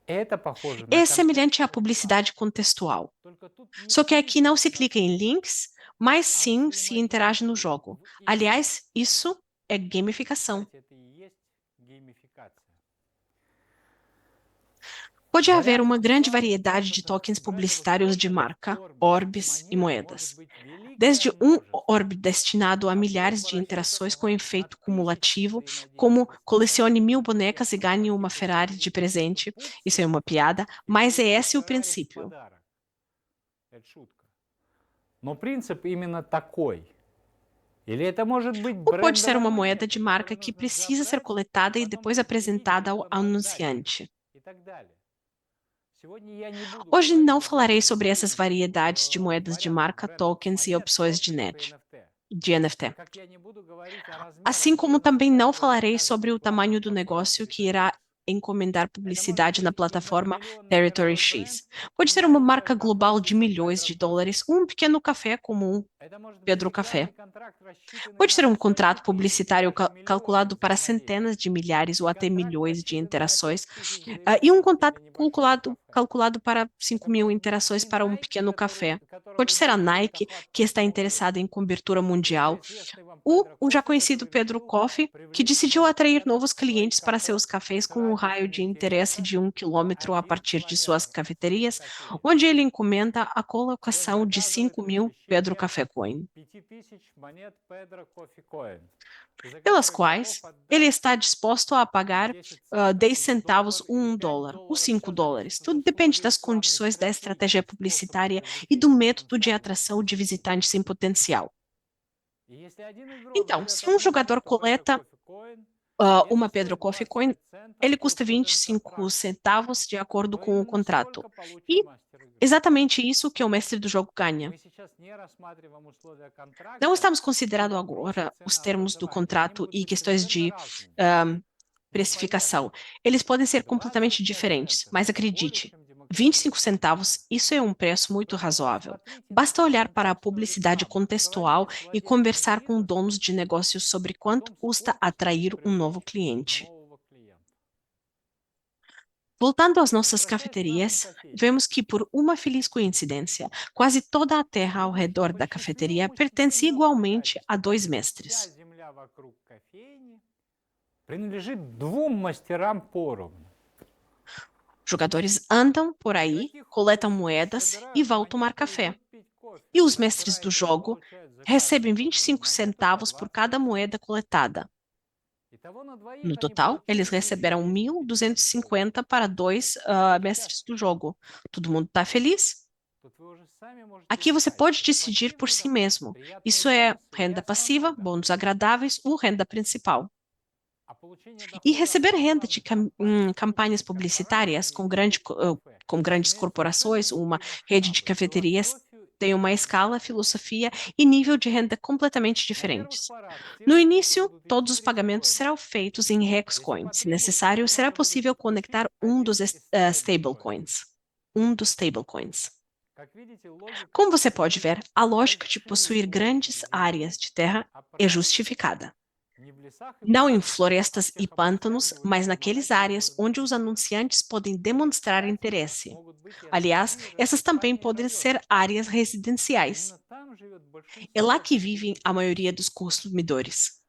Это похоже на É semelhante à контекстную рекламу. publicidade contextual. Только тут не Só que aqui não кликать se на clica em ссылки, links, mas а sim se interage no взаимодействует jogo. в игре. Aliás, isso é gamificação. Кстати, это и есть геймификация. Pode haver Вариантов uma grande рекламных variedade de токенов tokens брендовых publicitários de токенов, marca, orbes orbes и e монет может moedas. быть великое Desde um множество. orb destinado a Оно milhares de рассчитано interações com на efeito тысячи cumulativo, взаимодействий como с colecione 1000 брендами, bonecas e чем ganhe игроки uma Ferrari de посчитают, что presente. Isso é упс, uma piada, и mas é получу esse o Ferrari в princípio. подарок. Это шутка. Но принцип именно такой. Или это может быть Ou pode ser брендовая uma moeda монета, de marca которую que нужно precisa ser забрать, coletada e потом depois предъявить apresentada ao рекламодателю anunciante. и так далее. Сегодня я не буду Hoje говорить não об falarei этих sobre essas variedades de moedas de вариантах marca, брендовых tokens e монет, opções токенов и NFT. de NFT. Как я не буду говорить о размерах Assim como ценностей, também não которые falarei закажет sobre o реклама tamanho на do платформе negócio que Territory irá X. encomendar Это может publicidade быть na plataforma многомиллионный Territory мировой бренд X. и Pode ser uma маленькая marca global кафешка de по milhões Pedro de Coffee. dólares, um pequeno café comum, Это может быть Pedro Café. рекламный контракт, рассчитанный Pode на ser um сотни contrato тысяч и publicitário даже миллионы calculado para взаимодействий. centenas de milhares ou até Контракт, milhões de рассчитанный на interações, 5000 e um взаимодействий contato для небольшого calculado, кафе. calculado para Это 5.000 может быть interações и para um Nike, pequeno café. которого Pode ser a интересует Nike, охват que по está всему миру. interessada em cobertura Или же mundial, известный вам ou Pedro o já Coffee, conhecido который Pedro решил Coffee, que привлечь decidiu новых atrair клиентов novos в свои clientes para кафе seus cafés с com um raio радиусом de interesse интереса de 1 quilômetro a один partir de suas километр в cafeterias, кофейне. onde ele encomenda a И он colocação de заказывает 5.000 Pedro размещение Café Coin, 5000 монет Pedro Coffee Coin, за pelas которые готов quais ele отдать está disposto a pagar 10 центов 10 или centavos доллар ou или 1 5 dólar ou долларов. 5 Все dólares. зависит от Tudo depende условий das рекламной condições da estratégia стратегии, способа publicitária e do привлечения método de потенциальных atração de клиентов. visitantes em potencial. И если один игрок Então, берет se um одну jogador монету Pedro coleta Coffee Coin, uma это Pedro стоит Coffee Coin, 20 центов ele по custa условиям 25 контракта, centavos de acordo то com o именно contrato. столько получит E мастер игры. exatamente isso que o mestre do jogo ganha. Мы сейчас не рассматриваем условия Não контракта estamos и considerando вопросы agora os termos do ценообразования. Они contrato могут e быть questões совершенно de разными. ahm, Но поверьте, precificação. Eles podem ser completamente 25 diferentes, центов mas это более acredite, чем 25 демократичная centavos, цена. isso é um preço muito Просто razoável. посмотрите на Basta olhar para a контекстную publicidade рекламу, contextual поговорите с e владельцами conversar com бизнеса donos de negócios sobre о quanto том, custa сколько стоит atrair um novo привлечь cliente. нового клиента. Voltando às nossas Возвращаясь к нашим cafeterias, кофейням, vemos que, por uma feliz coincidência, quase toda a terra ao видите, redor по da cafeteria счастливому pertence стечению igualmente a обстоятельств, 2 вся mestres. земля вокруг кофейни принадлежит двум мастерам поровну. Jogadores andam por aí, coletam moedas e vão tomar café. E os mestres do jogo recebem 25 centavos por cada moeda coletada. No total, eles receberam 1.250 para dois mestres do jogo. Todo mundo está feliz? Aqui você pode decidir por si mesmo. Isso é renda passiva, bônus agradáveis ou renda principal. E receber renda de campanhas publicitárias com grandes corporações, uma rede de cafeterias, tem uma escala, filosofia e nível de renda completamente diferentes. No início, todos os pagamentos serão feitos em Hexcoin. Se necessário, será possível conectar um dos stablecoins. Como você pode ver, a lógica de possuir grandes áreas de terra é justificada. Não em florestas e pântanos, mas naquelas áreas onde os anunciantes podem demonstrar interesse. Aliás, essas também podem ser áreas residenciais. É lá que vivem a maioria dos consumidores.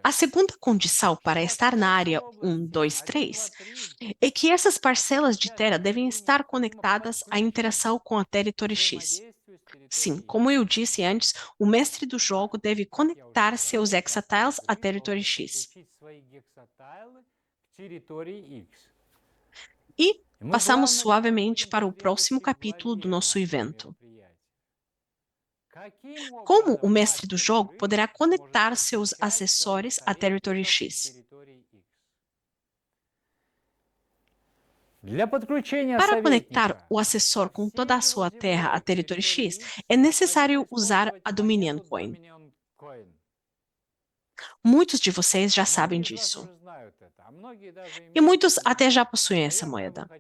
A segunda condição para estar na área 1, 2, 3 é que essas parcelas de terra devem estar conectadas à interação com a Territory X. Sim, como eu disse antes, o mestre do jogo deve conectar seus hexatiles à Territory X. E passamos suavemente para o próximo capítulo do nosso evento. Como o mestre do jogo poderá conectar seus acessórios à Territory X? Para conectar o acessor com toda a sua terra à Territory X, é necessário usar a Dominion Coin. Muitos de vocês já sabem disso. E muitos até já possuem essa moeda.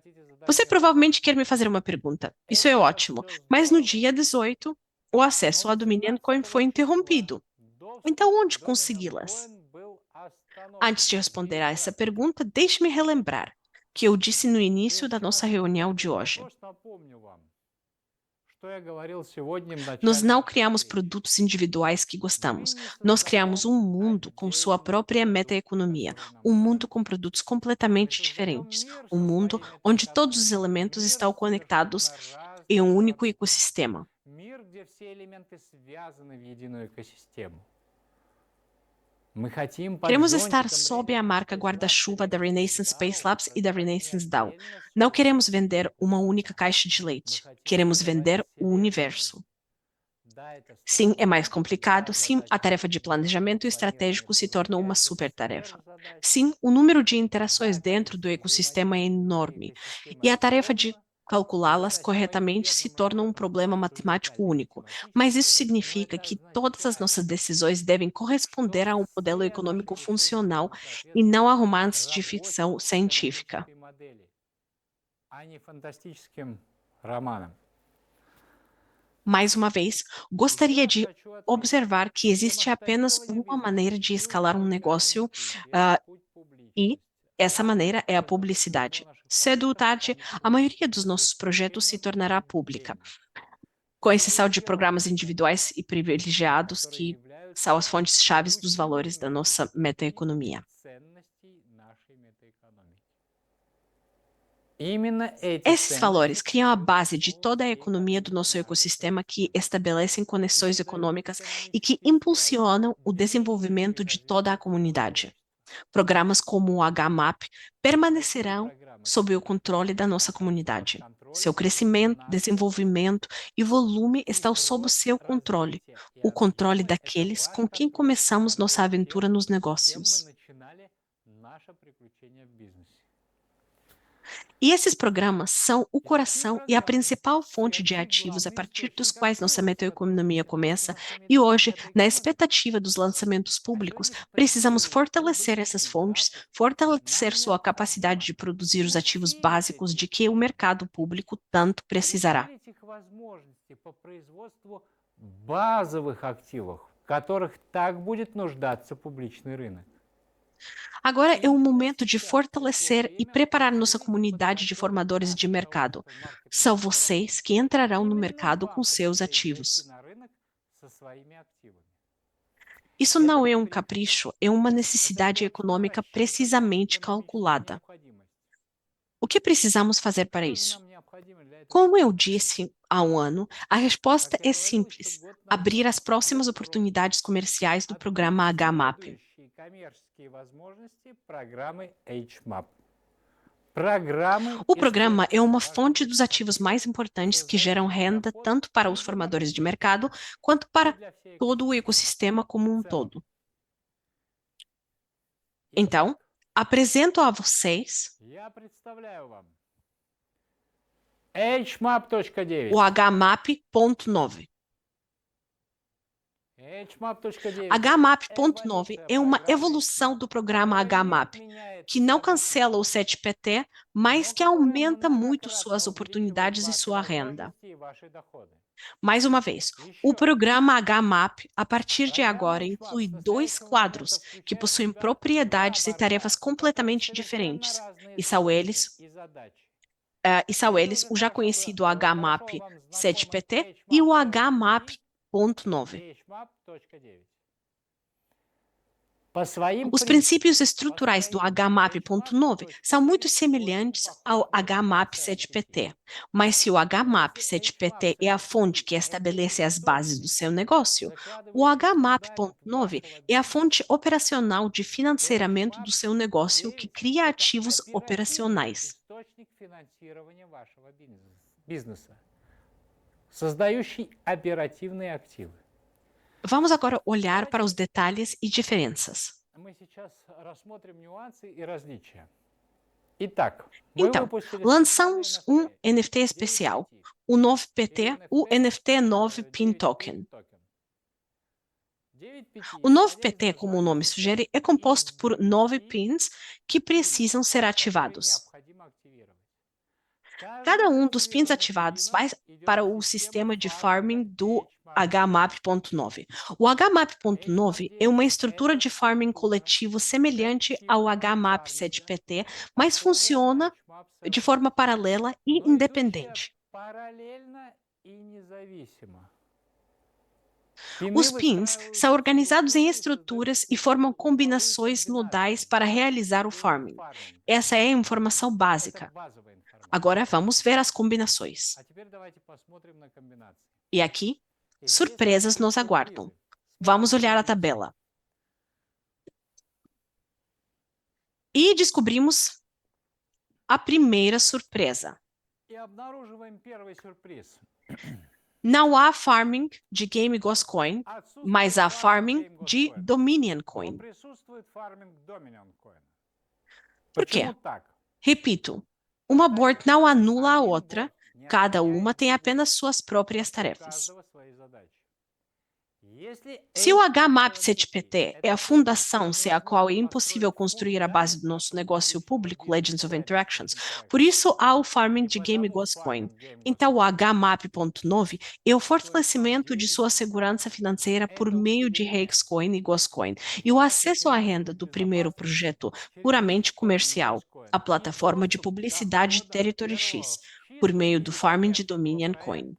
Você provavelmente quer me fazer uma pergunta. Isso é ótimo, mas no dia 18, o acesso à Dominion Coin foi interrompido. Então, onde consegui-las? Antes de responder a essa pergunta, deixe-me relembrar que eu disse no início da nossa reunião de hoje. Nós não criamos produtos individuais que gostamos. Nós criamos um mundo com sua própria metaeconomia, um mundo com produtos completamente diferentes, um mundo onde todos os elementos estão conectados em um único ecossistema. Queremos estar sob a marca guarda-chuva da Renaissance Space Labs e da Renaissance DAO. Não queremos vender uma única caixa de leite. Queremos vender o universo. Sim, é mais complicado. Sim, a tarefa de planejamento estratégico se torna uma super tarefa. Sim, o número de interações dentro do ecossistema é enorme. E a tarefa de calculá-las corretamente se torna um problema matemático único. Mas isso significa que todas as nossas decisões devem corresponder a um modelo econômico funcional e não a romances de ficção científica. Mais uma vez, gostaria de observar que existe apenas uma maneira de escalar um negócio, e essa maneira é a publicidade. Cedo ou tarde, a maioria dos nossos projetos se tornará pública, com exceção de programas individuais e privilegiados que são as fontes chaves dos valores da nossa metaeconomia. Esses valores criam a base de toda a economia do nosso ecossistema, que estabelecem conexões econômicas e que impulsionam o desenvolvimento de toda a comunidade. Programas como o HMAP permanecerão sob o controle da nossa comunidade. Seu crescimento, desenvolvimento e volume estão sob o seu controle, o controle daqueles com quem começamos nossa aventura nos negócios. E esses programas são o coração e a principal fonte de ativos a partir dos quais nossa metaeconomia começa, e hoje, na expectativa dos lançamentos públicos, precisamos fortalecer essas fontes, fortalecer sua capacidade de produzir os ativos básicos de que o mercado público tanto precisará. Базовых активов, в которых так будет нуждаться публичный рынок. Agora é o momento de fortalecer e preparar nossa comunidade de formadores de mercado. São vocês que entrarão no mercado com seus ativos. Isso não é um capricho, é uma necessidade econômica precisamente calculada. O que precisamos fazer para isso? Como eu disse há um ano, a resposta é simples: abrir as próximas oportunidades comerciais do programa HMAP. O programa é uma fonte dos ativos mais importantes que geram renda tanto para os formadores de mercado quanto para todo o ecossistema como um todo. Então, apresento a vocês o HMAP.9. HMAP.9 é uma evolução do programa HMAP, que não cancela o 7PT, mas que aumenta muito suas oportunidades e sua renda. Mais uma vez, o programa HMAP, a partir de agora, inclui 2 quadros que possuem propriedades e tarefas completamente diferentes, e são eles o já conhecido HMAP 7PT e o HMAP.9. Os princípios estruturais do HMAP.9 são muito semelhantes ao HMAP 7PT, mas se o HMAP 7PT é a fonte que estabelece as bases do seu negócio, o HMAP.9 é a fonte operacional de financiamento do seu negócio que cria ativos operacionais. Создающий оперативные активы. Vamos agora olhar para os detalhes e diferenças. Então, lançamos um NFT especial, o 9PT, o NFT 9 Pin Token. O 9PT, como o nome sugere, é composto por 9 pins que precisam ser ativados. Cada um dos pins ativados vai para o sistema de farming do HMAP.9. O HMAP.9 é uma estrutura de farming coletivo semelhante ao HMAP 7PT, mas funciona de forma paralela e independente. Os pins são organizados em estruturas e formam combinações nodais para realizar o farming. Essa é a informação básica. Agora vamos ver as combinações. E aqui, surpresas nos aguardam. Vamos olhar a tabela. E descobrimos a primeira surpresa. Não há farming de Game Ghost Coin, mas há farming de Dominion Coin. Por quê? Repito, uma board não anula a outra, cada uma tem apenas suas próprias tarefas. Se o HMAP 7PT é a fundação sem a qual é impossível construir a base do nosso negócio público, Legends of Interactions, por isso há o farming de Game Ghost Coin. Então o HMAP.9 é o fortalecimento de sua segurança financeira por meio de Hex Coin e Ghost Coin, e o acesso à renda do primeiro projeto puramente comercial, a plataforma de publicidade Territory X, por meio do farming de Dominion Coin.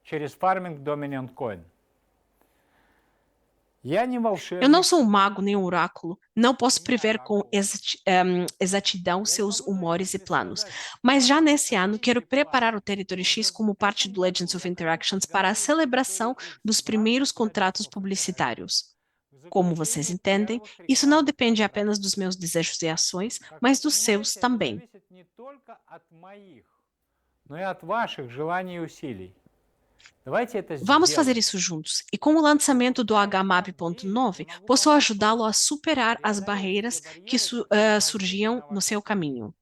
Через фарминг Dominion Coin. Eu não sou um mago nem um oráculo, não posso prever com exatidão seus humores e planos, mas já nesse ano quero preparar o Territory X como parte do Legends of Interactions para a celebração dos primeiros contratos publicitários. Como vocês entendem, isso não depende apenas dos meus desejos e ações, mas dos seus também. Vamos fazer isso juntos, e com o lançamento do HMAP.9, posso ajudá-lo a superar as barreiras que surgiam no seu caminho.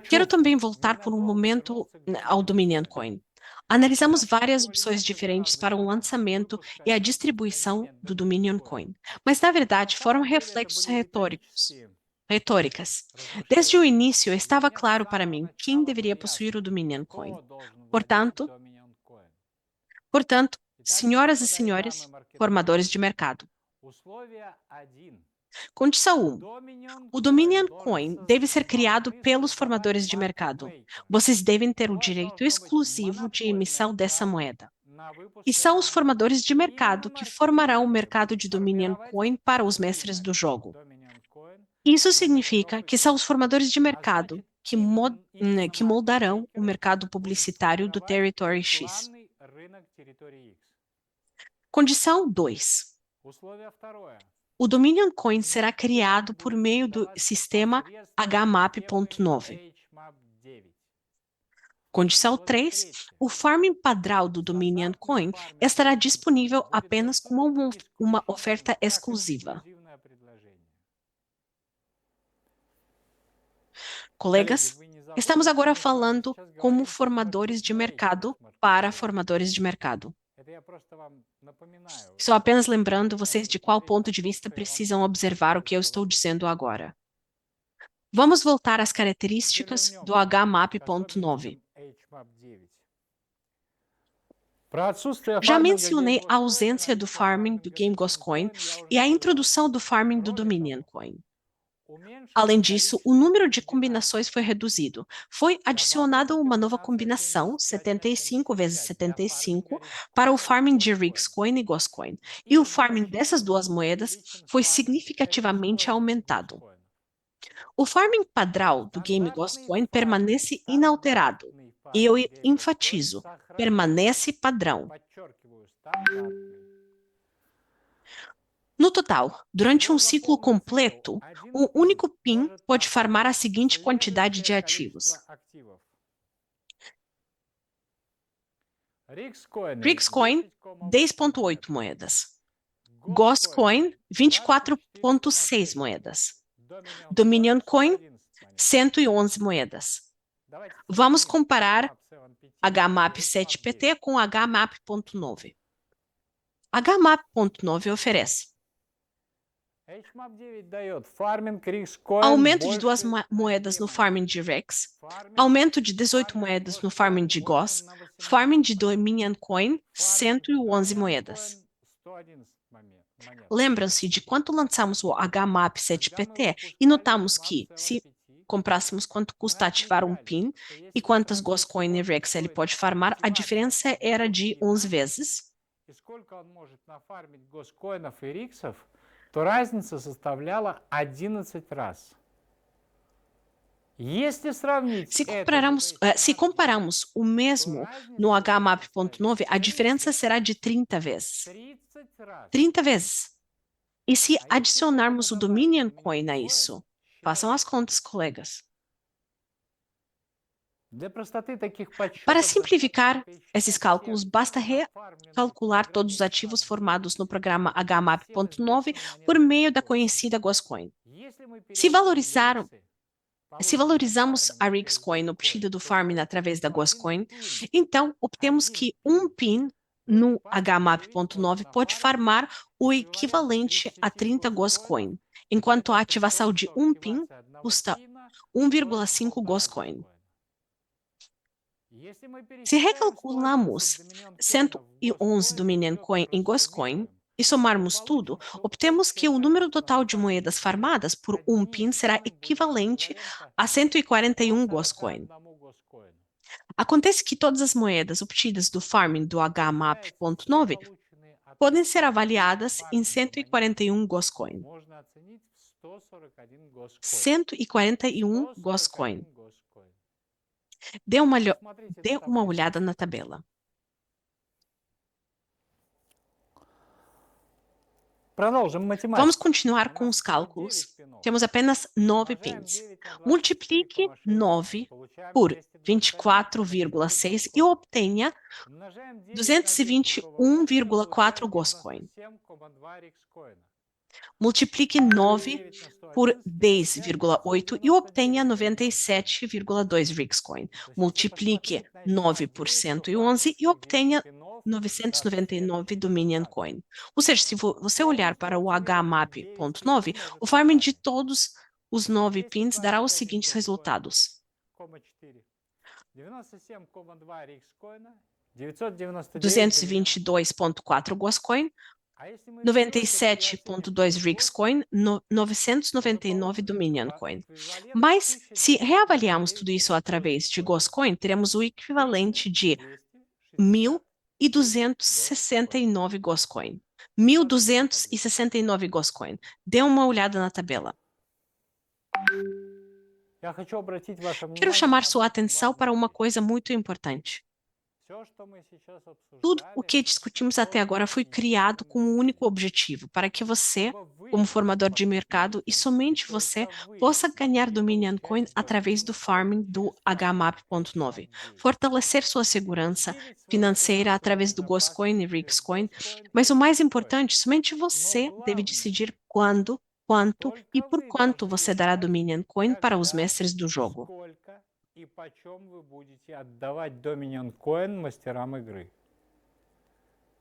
Quero também voltar por um momento ao Dominion Coin. Analisamos várias opções diferentes para o lançamento e a distribuição do Dominion Coin, mas na verdade foram reflexos retóricas. Desde o início estava claro para mim quem deveria possuir o Dominion Coin. Portanto, senhoras e senhores, formadores de mercado. Condição 1. O Dominion Coin deve ser criado pelos formadores de mercado. Vocês devem ter o direito exclusivo de emissão dessa moeda. e são os formadores de mercado que formarão o mercado de Dominion Coin para os mestres do jogo. Isso significa que são os formadores de mercado que moldarão o mercado publicitário do Territory X. Condição 2. O Dominion Coin será criado por meio do sistema HMAP.9. Condição 3. O farming padrão do Dominion Coin estará disponível apenas como uma oferta exclusiva. Colegas, estamos agora falando como formadores de mercado para formadores de mercado. Estou apenas lembrando vocês de qual ponto de vista precisam observar o que eu estou dizendo agora. Vamos voltar às características do HMAP.9. Já mencionei a ausência do farming do Game Ghost Coin e a introdução do farming do Dominion Coin. Além disso, o número de combinações foi reduzido. Foi adicionada uma nova combinação, 75 vezes 75, para o farming de Riggs Coin e Ghost Coin. E o farming dessas duas moedas foi significativamente aumentado. O farming padrão do Game Ghost Coin permanece inalterado. E eu enfatizo, permanece padrão. No total, durante um ciclo completo, um único PIN pode farmar a seguinte quantidade de ativos. Riggs Coin, 10,8 moedas. Ghost Coin, 24,6 moedas. Dominion Coin, 111 moedas. Vamos comparar HMAP 7PT com HMAP.9. HMAP.9 oferece aumento de 2 moedas no farming de Rex, aumento de 18 moedas no farming de Goss, farming de Dominion Coin, 111 moedas. Lembram-se de quanto lançamos o HMAP 7PT e notamos que, se comprássemos quanto custa ativar um PIN e quantas Ghost Coin e Rex ele pode farmar, a diferença era de 11 vezes. То разница составляла 11 раз. Se compararmos o mesmo no HMAP.9, a diferença será de 30 vezes. 30 vezes. E se adicionarmos o Dominion Coin a isso? Façam as contas, colegas. Para simplificar esses cálculos, basta recalcular todos os ativos formados no programa HMAP.9 por meio da conhecida Ghost Coin. Se valorizamos a Riggs Coin obtida do farming através da Ghost Coin, então obtemos que um PIN no HMAP.9 pode farmar o equivalente a 30 Ghost Coin, enquanto a ativação de um PIN custa 1,5 Ghost Coin. Se recalculamos 111 Dominion Coin em Ghost Coin e somarmos tudo, obtemos que o número total de moedas farmadas por um PIN será equivalente a 141 Ghost Coin. Acontece que todas as moedas obtidas do farming do HMAP.9 podem ser avaliadas em 141 Ghost Coin. 141 Ghost Coin. Dê uma olhada na tabela. Vamos continuar com os cálculos. Temos apenas 9 pins. Multiplique 9 por 24,6 e obtenha 221,4 Ghost Coin. Multiplique 9 por 10,8 e obtenha 97,2 Riggs Coin. Multiplique 9 por 111 e obtenha 999 Dominion Coin. Ou seja, se você olhar para o HMAP.9, o farming de todos os 9 pins dará os seguintes resultados. 222,4 Ghost Coin, 97,2 Riggs Coin, 999 Dominion Coin. Mas, se reavaliarmos tudo isso através de Ghost Coin, teremos o equivalente de 1.000 1.269 Goscoin. 1.269 Goscoin. Dê uma olhada na tabela. Я хочу обратить ваше Quero внимание chamar на sua очень atenção para важную uma вещь. coisa muito importante. Всё, что мы сейчас Tudo o обсуждали, que discutimos até agora foi criado com um único objetivo, para que você, чтобы вы, como formador как de mercado, e потребитель, somente и você, только вы possa ganhar могли Dominion получать Coin através do Dominion farming Coin do через farming HMAP.9, HMAP. fortalecer sua segurança Усилить свою financeira финансовую através do Goscoin e безопасность через Rixcoin, Goscoin mas и o mais Rixcoin. importante, somente Но você deve главное, decidir quando, quanto e только por вы quanto должны você dará решать, Dominion Coin para os когда, mestres do jogo. сколько и почем вы будете отдавать Dominion Coin мастерам игры.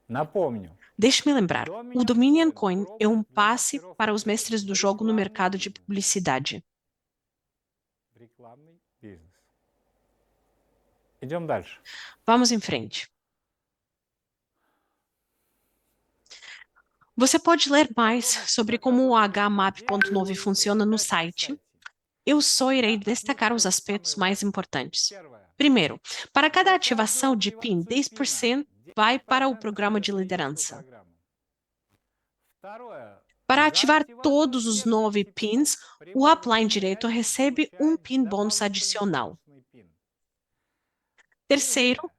Напомню, Deixe-me lembrar, o Dominion Coin é um для passe мастеров para os игры mestres do в jogo no рекламный mercado de бизнес. publicidade. В рекламный бизнес. Идем дальше. Vamos em frente. Você pode ler mais sobre como o HMAP.9 funciona no site. Eu só irei destacar os aspectos mais importantes. Primeiro, para cada ativação de PIN, 10% vai para o programa de liderança. Para ativar todos os 9 PINs, o upline direto recebe um PIN bônus adicional. Terceiro,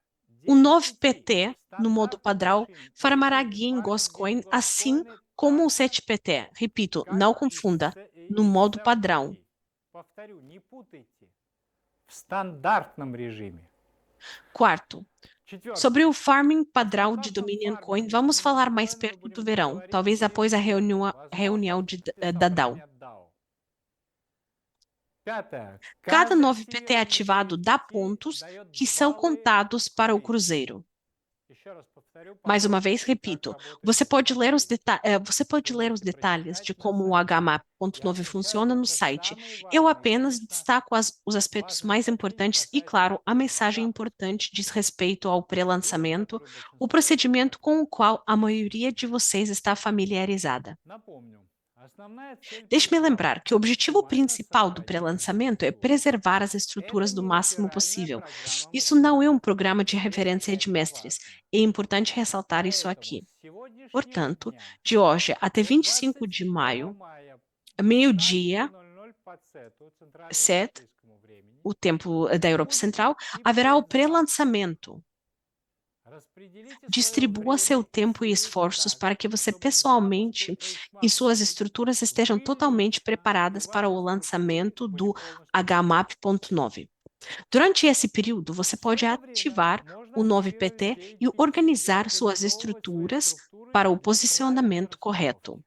o 9PT, no modo padrão, farmará guia em Goscoin, assim como o 7PT. Repito, não confunda, no modo padrão. Повторю, не путайте. В стандартном режиме. Quarto, Четвертое. sobre o farming padrão de Dominion Coin, vamos falar mais perto do verão, talvez após a reunião da DAO. Пятое. Cada Каждый 9PT ativado dá pontos дает que são баллы contados para o Cruzeiro. cruzeiro. Еще раз повторю, Mais uma vez, подробности, repito, как работает você pode ler os, Cruzeiro. você pode Вы ler os можете detalhes de прочитать на como o сайте. HMAP.9 Я funciona no отмечаю только site. самые Eu важные, apenas конечно, destaco os aspectos важные mais факты, importantes e, касательно claro, a mensagem запуска. importante diz respeito ao Процедуру, pré-lançamento, которую большинство o из вас procedimento com знает. o qual a maioria de vocês está familiarizada. Напомню, основная цель Deixe-me призыва lembrar que o objetivo максимально principal do сохранить pré-lançamento é структуру. preservar as Это estruturas do не máximo реферальная possível. программа Isso não é um мастерства. programa de Это referência de очень mestres. важно. É importante ressaltar isso Поэтому aqui. с сегодняшнего Portanto, дня de hoje até до 25 de 27 maio, мая в meio-dia, 15:00 по ЦЕТу, Центральному CET, Европейскому времени, o tempo da Europa будет Central, haverá o киберзапуск. pré-lançamento. Распределите свое Distribua seu время и tempo e силы esforços так, para que você чтобы к pessoalmente запуску e HMAP suas estruturas estejam totalmente выделиться и preparadas para ваши o структуры lançamento были do полностью готовы. HMAP.9. Durante esse período, você В pode это время ativar можно o novo активировать PT все e эти PIN и organizar suas организовывать свои estruturas структуры para o для правильной posicionamento correto. расстановки.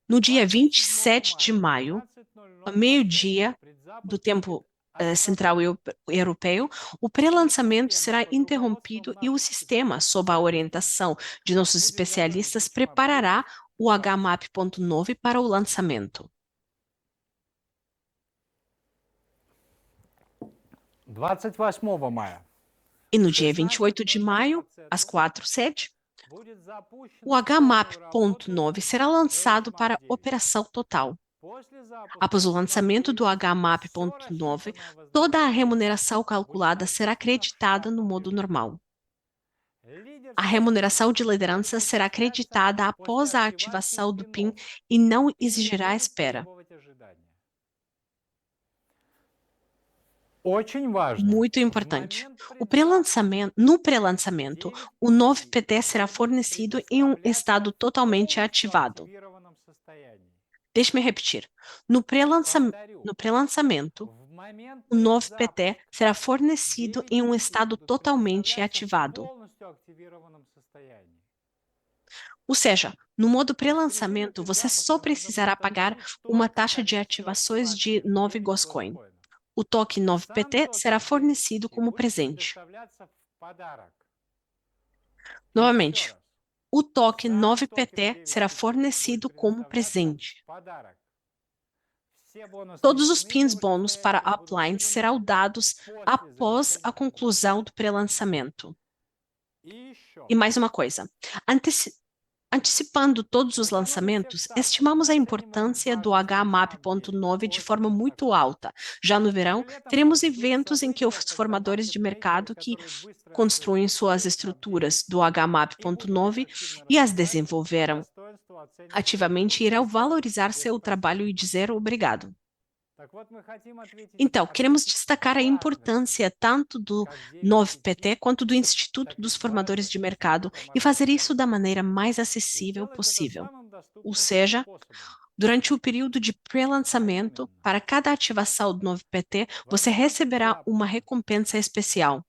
No dia 27 27 de мая maio, в 15:00 a по meio-dia ЦЕТу do предзапуск tempo будет остановлен. central europeu, o pré-lançamento será interrompido e o sistema, sob a orientação de nossos especialistas, preparará o HMAP.9 para o lançamento. 28 мая E no dia 28 de maio, às 4h07, будет запущен o в полную HMAP.9 работу será lançado para HMAP 9. operação total. После запуска Após o lançamento do всё HMAP.9, рассчитанное toda a вознаграждение remuneração calculada будет será зачислено в creditada no штатном modo режиме. normal. A Лидерская remuneração de комиссия liderança будет será начисляться creditada после após a активации ativação do PIN пинов e não и не exigirá будет espera. требовать ожидания. Очень важно, Muito в importante. момент No предзапуска pré-lançamento, 9 o novo PT PT será должны fornecido em um предоставляться estado в totalmente полностью ativado. активированном состоянии. Deixe-me repetir. No Повторю, pré-lançamento, в момент o novo PT предзапуска será fornecido 9 em um PT estado будут totalmente предоставляться в ativado. полностью активированном состоянии. Ou seja, no modo То есть pré-lançamento, режиме você só предзапуска можно precisará будет pagar получить uma только taxa de количество ativações активаций de в 9 9 Goscoin. госкоинов. O token Сам 9PT será токен fornecido 9 PT como будет presente. предоставляться в подарок. Novamente, Еще раз. o token Сам 9PT токен será 9 PT будет fornecido como предоставляться presente. в подарок. Все бонусные Todos os пины pins этого bônus para состояния будут uplines выданы serão dados после após a завершения conclusão предзапуска. do pré-lançamento. И еще. E mais uma coisa, Antecipando todos os lançamentos, estimamos a importância do HMAP.9 de forma muito alta. Já no verão, teremos eventos em que os formadores de mercado que construem suas estruturas do HMAP.9 e as desenvolveram ativamente irão valorizar seu trabalho e dizer obrigado. Então, queremos destacar a importância tanto do 9PT quanto do Instituto dos Formadores de Mercado e fazer isso da maneira mais acessível possível. Ou seja, durante o período de pré-lançamento, para cada ativação do 9PT, você receberá uma recompensa especial,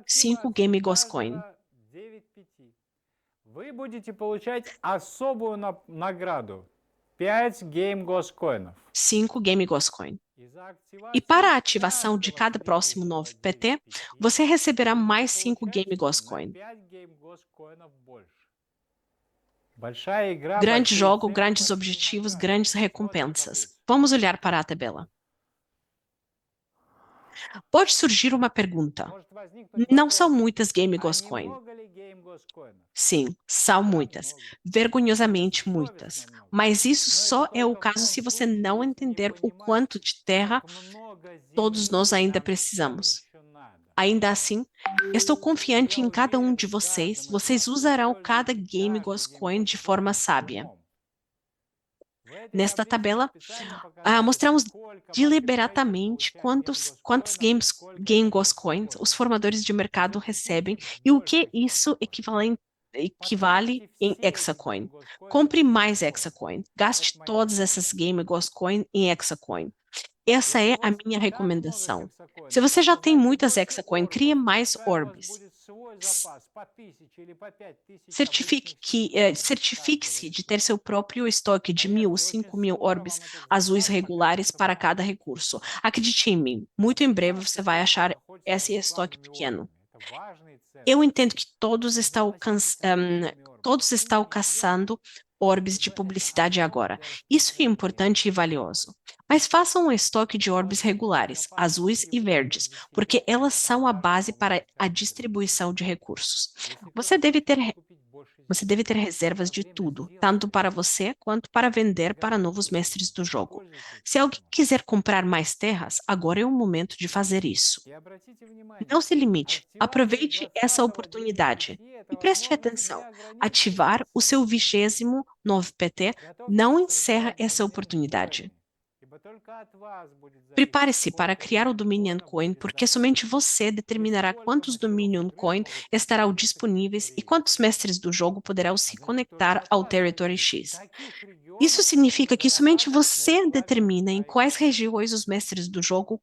5 Game Ghost Coin. Вы будете получать особую награду 5 Game Ghost Coinов. 5 Game Ghost Coin. E para a ativação de cada próximo 9PT, você receberá mais 5 Game Ghost Coin. Grande jogo, grandes objetivos, grandes recompensas. Vamos olhar para a tabela. Pode surgir uma pergunta. Não são muitas Game Ghost Coin? Sim, são muitas. Vergonhosamente muitas. Mas isso só é o caso se você não entender o quanto de terra todos nós ainda precisamos. Ainda assim, estou confiante em cada um de vocês. Vocês usarão cada Game Ghost Coin de forma sábia. Nesta tabela, mostramos deliberadamente quantos Game Ghost Coins os formadores de mercado recebem e o que isso equivale em Hexacoin. Compre mais Hexacoin. Gaste todas essas Game Ghost Coin em Hexacoin. Essa é a minha recomendação. Se você já tem muitas Hexacoin, crie mais Orbs. Certifique-se de ter seu próprio estoque de 1.000 ou 5.000 Orbs azuis regulares para cada recurso. Acredite em mim, muito em breve você vai achar esse estoque pequeno. Eu entendo que todos estão caçando Orbs de publicidade agora. Isso é importante e valioso. Mas façam um estoque de Orbs regulares, azuis e verdes, porque elas são a base para a distribuição de recursos. Você deve ter reservas de tudo, tanto para você quanto para vender para novos mestres do jogo. Se alguém quiser comprar mais terras, agora é o momento de fazer isso. Não se limite, aproveite essa oportunidade. E preste atenção, ativar o seu 29 PT não encerra essa oportunidade. Prepare-se para criar o Dominion Coin, porque somente você determinará quantos Dominion Coin estarão disponíveis e quantos mestres do jogo poderão se conectar ao Territory X. Isso significa que somente você determina em quais regiões os mestres do jogo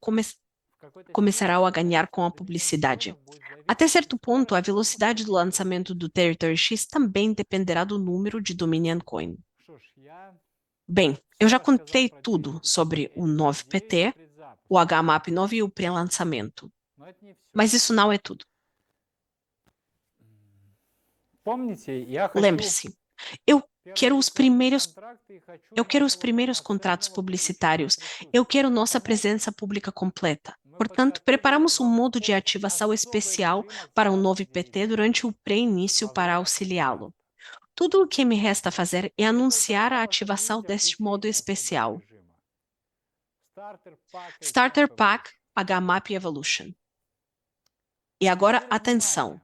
começarão a ganhar com a publicidade. Até certo ponto, a velocidade do lançamento do Territory X também dependerá do número de Dominion Coin. Bem, eu já contei tudo sobre o 9PT, o HMAP9 e o pré-lançamento. Mas isso não é tudo. Lembre-se, eu quero os primeiros contratos publicitários, eu quero nossa presença pública completa. Portanto, preparamos um modo de ativação especial para o 9PT durante o pré-início para auxiliá-lo. Tudo o que me resta fazer é anunciar a ativação deste modo especial. Starter Pack HMAP Evolution. E agora, atenção.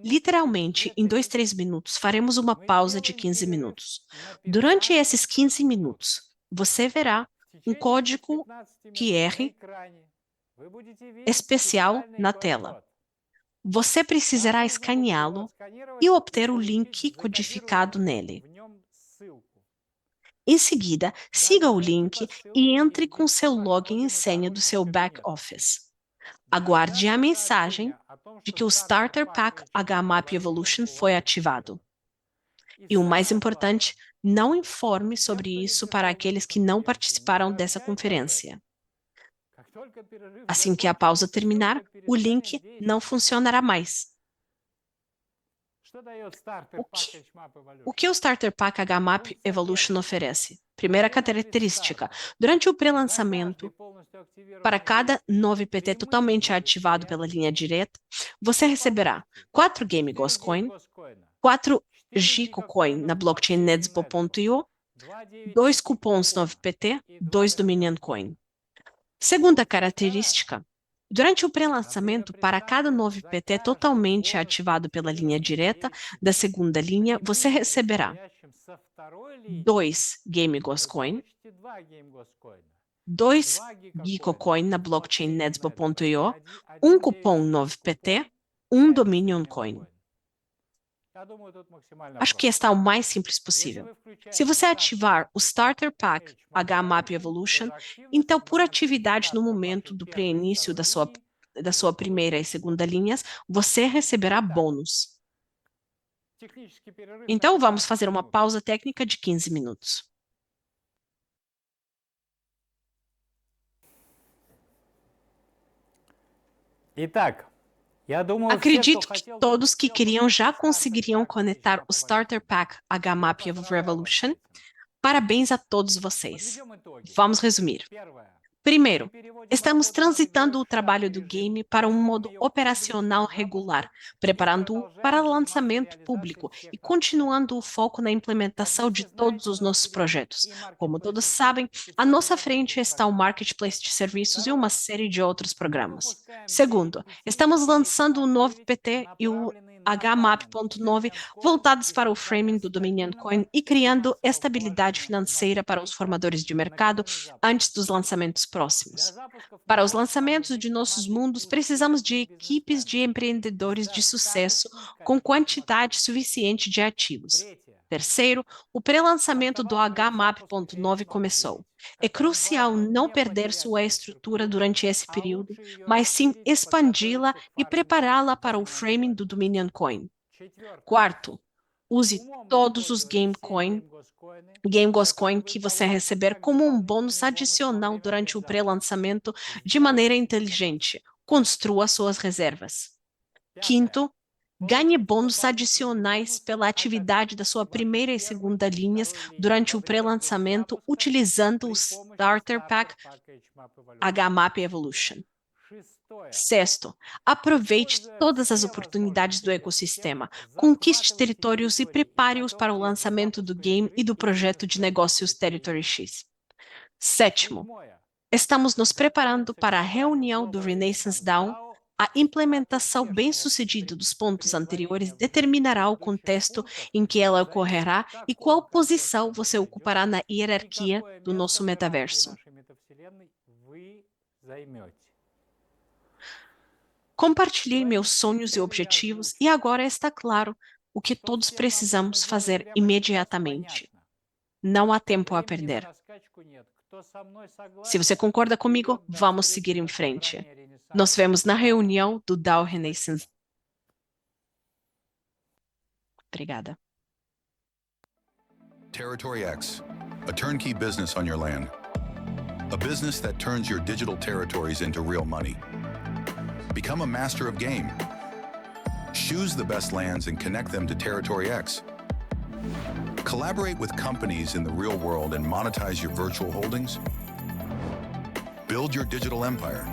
Literalmente, em 2-3 minutos, faremos uma pausa de 15 minutos. Durante esses 15 minutos, você verá um código QR especial na tela. Você precisará escaneá-lo e obter o link codificado nele. Em seguida, siga o link e entre com seu login e senha do seu back-office. Aguarde a mensagem de que o Starter Pack HMAP Evolution foi ativado. E o mais importante, não informe sobre isso para aqueles que não participaram dessa conferência. Assim que a pausa terminar, o link não funcionará mais. O que o Starter Pack HMAP Evolution oferece? Primeira característica, durante o pré-lançamento, para cada 9PT totalmente ativado pela linha direta, você receberá 4 Game Ghost Coin, 4 Gicocoin na blockchain Netspo.io, 2 cupons 9PT, 2 Dominion Coin. Segunda característica, durante o pré-lançamento, para cada novo PT totalmente ativado pela linha direta da segunda linha, você receberá 2 GameGos Coin, 2 Gicocoin na blockchain Netspo.io, 1 cupom 9PT, 1 Dominion Coin. Acho que está o mais simples possível. Se você ativar o Starter Pack HMAP Evolution, então por atividade no momento do pré-início da sua primeira e segunda linhas, você receberá bônus. Então vamos fazer uma pausa técnica de 15 minutos. Acredito que todos que queriam já conseguiriam conectar o Starter Pack HMAP Revolution. Parabéns a todos vocês. Vamos resumir. Primeiro, estamos transitando o trabalho do game para um modo operacional regular, preparando-o para lançamento público e continuando o foco na implementação de todos os nossos projetos. Como todos sabem, à nossa frente está o Marketplace de Serviços e uma série de outros programas. Segundo, estamos lançando o novo PT e o HMAP.9 voltados para o framing do Dominion Coin e criando estabilidade financeira para os formadores de mercado antes dos lançamentos próximos. Para os lançamentos de nossos mundos, precisamos de equipes de empreendedores de sucesso com quantidade suficiente de ativos. Terceiro, o pré-lançamento do HMAP.9 começou. É crucial não perder sua estrutura durante esse período, mas sim expandi-la e prepará-la para o framing do Dominion Coin. Quarto, use todos os GameGos Coin que você receber como um bônus adicional durante o pré-lançamento de maneira inteligente. Construa suas reservas. Quinto, ganhe bônus adicionais pela atividade da sua primeira e segunda linhas durante o pré-lançamento utilizando o Starter Pack HMAP Evolution. Sexto, aproveite todas as oportunidades do ecossistema, conquiste territórios e prepare-os para o lançamento do game e do projeto de negócios Territory X. Sétimo, estamos nos preparando para a reunião do Renaissance DAO. A implementação bem-sucedida dos pontos anteriores determinará o contexto em que ela ocorrerá e qual posição você ocupará na hierarquia do nosso metaverso. Compartilhei meus sonhos e objetivos e agora está claro o que todos precisamos fazer imediatamente. Não há tempo a perder. Se você concorda comigo, vamos seguir em frente. Nos vemos na reunião do DAO Renaissance. Obrigada. Territory X, a turnkey business on your land. A business that turns your digital territories into real money. Become a master of game. Choose the best lands and connect them to Territory X. Collaborate with companies in the real world and monetize your virtual holdings. Build your digital empire.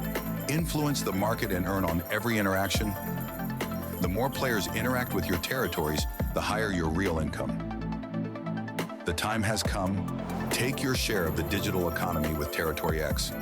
Influence the market and earn on every interaction. The more players interact with your territories, the higher your real income. The time has come. Take your share of the digital economy with Territory X.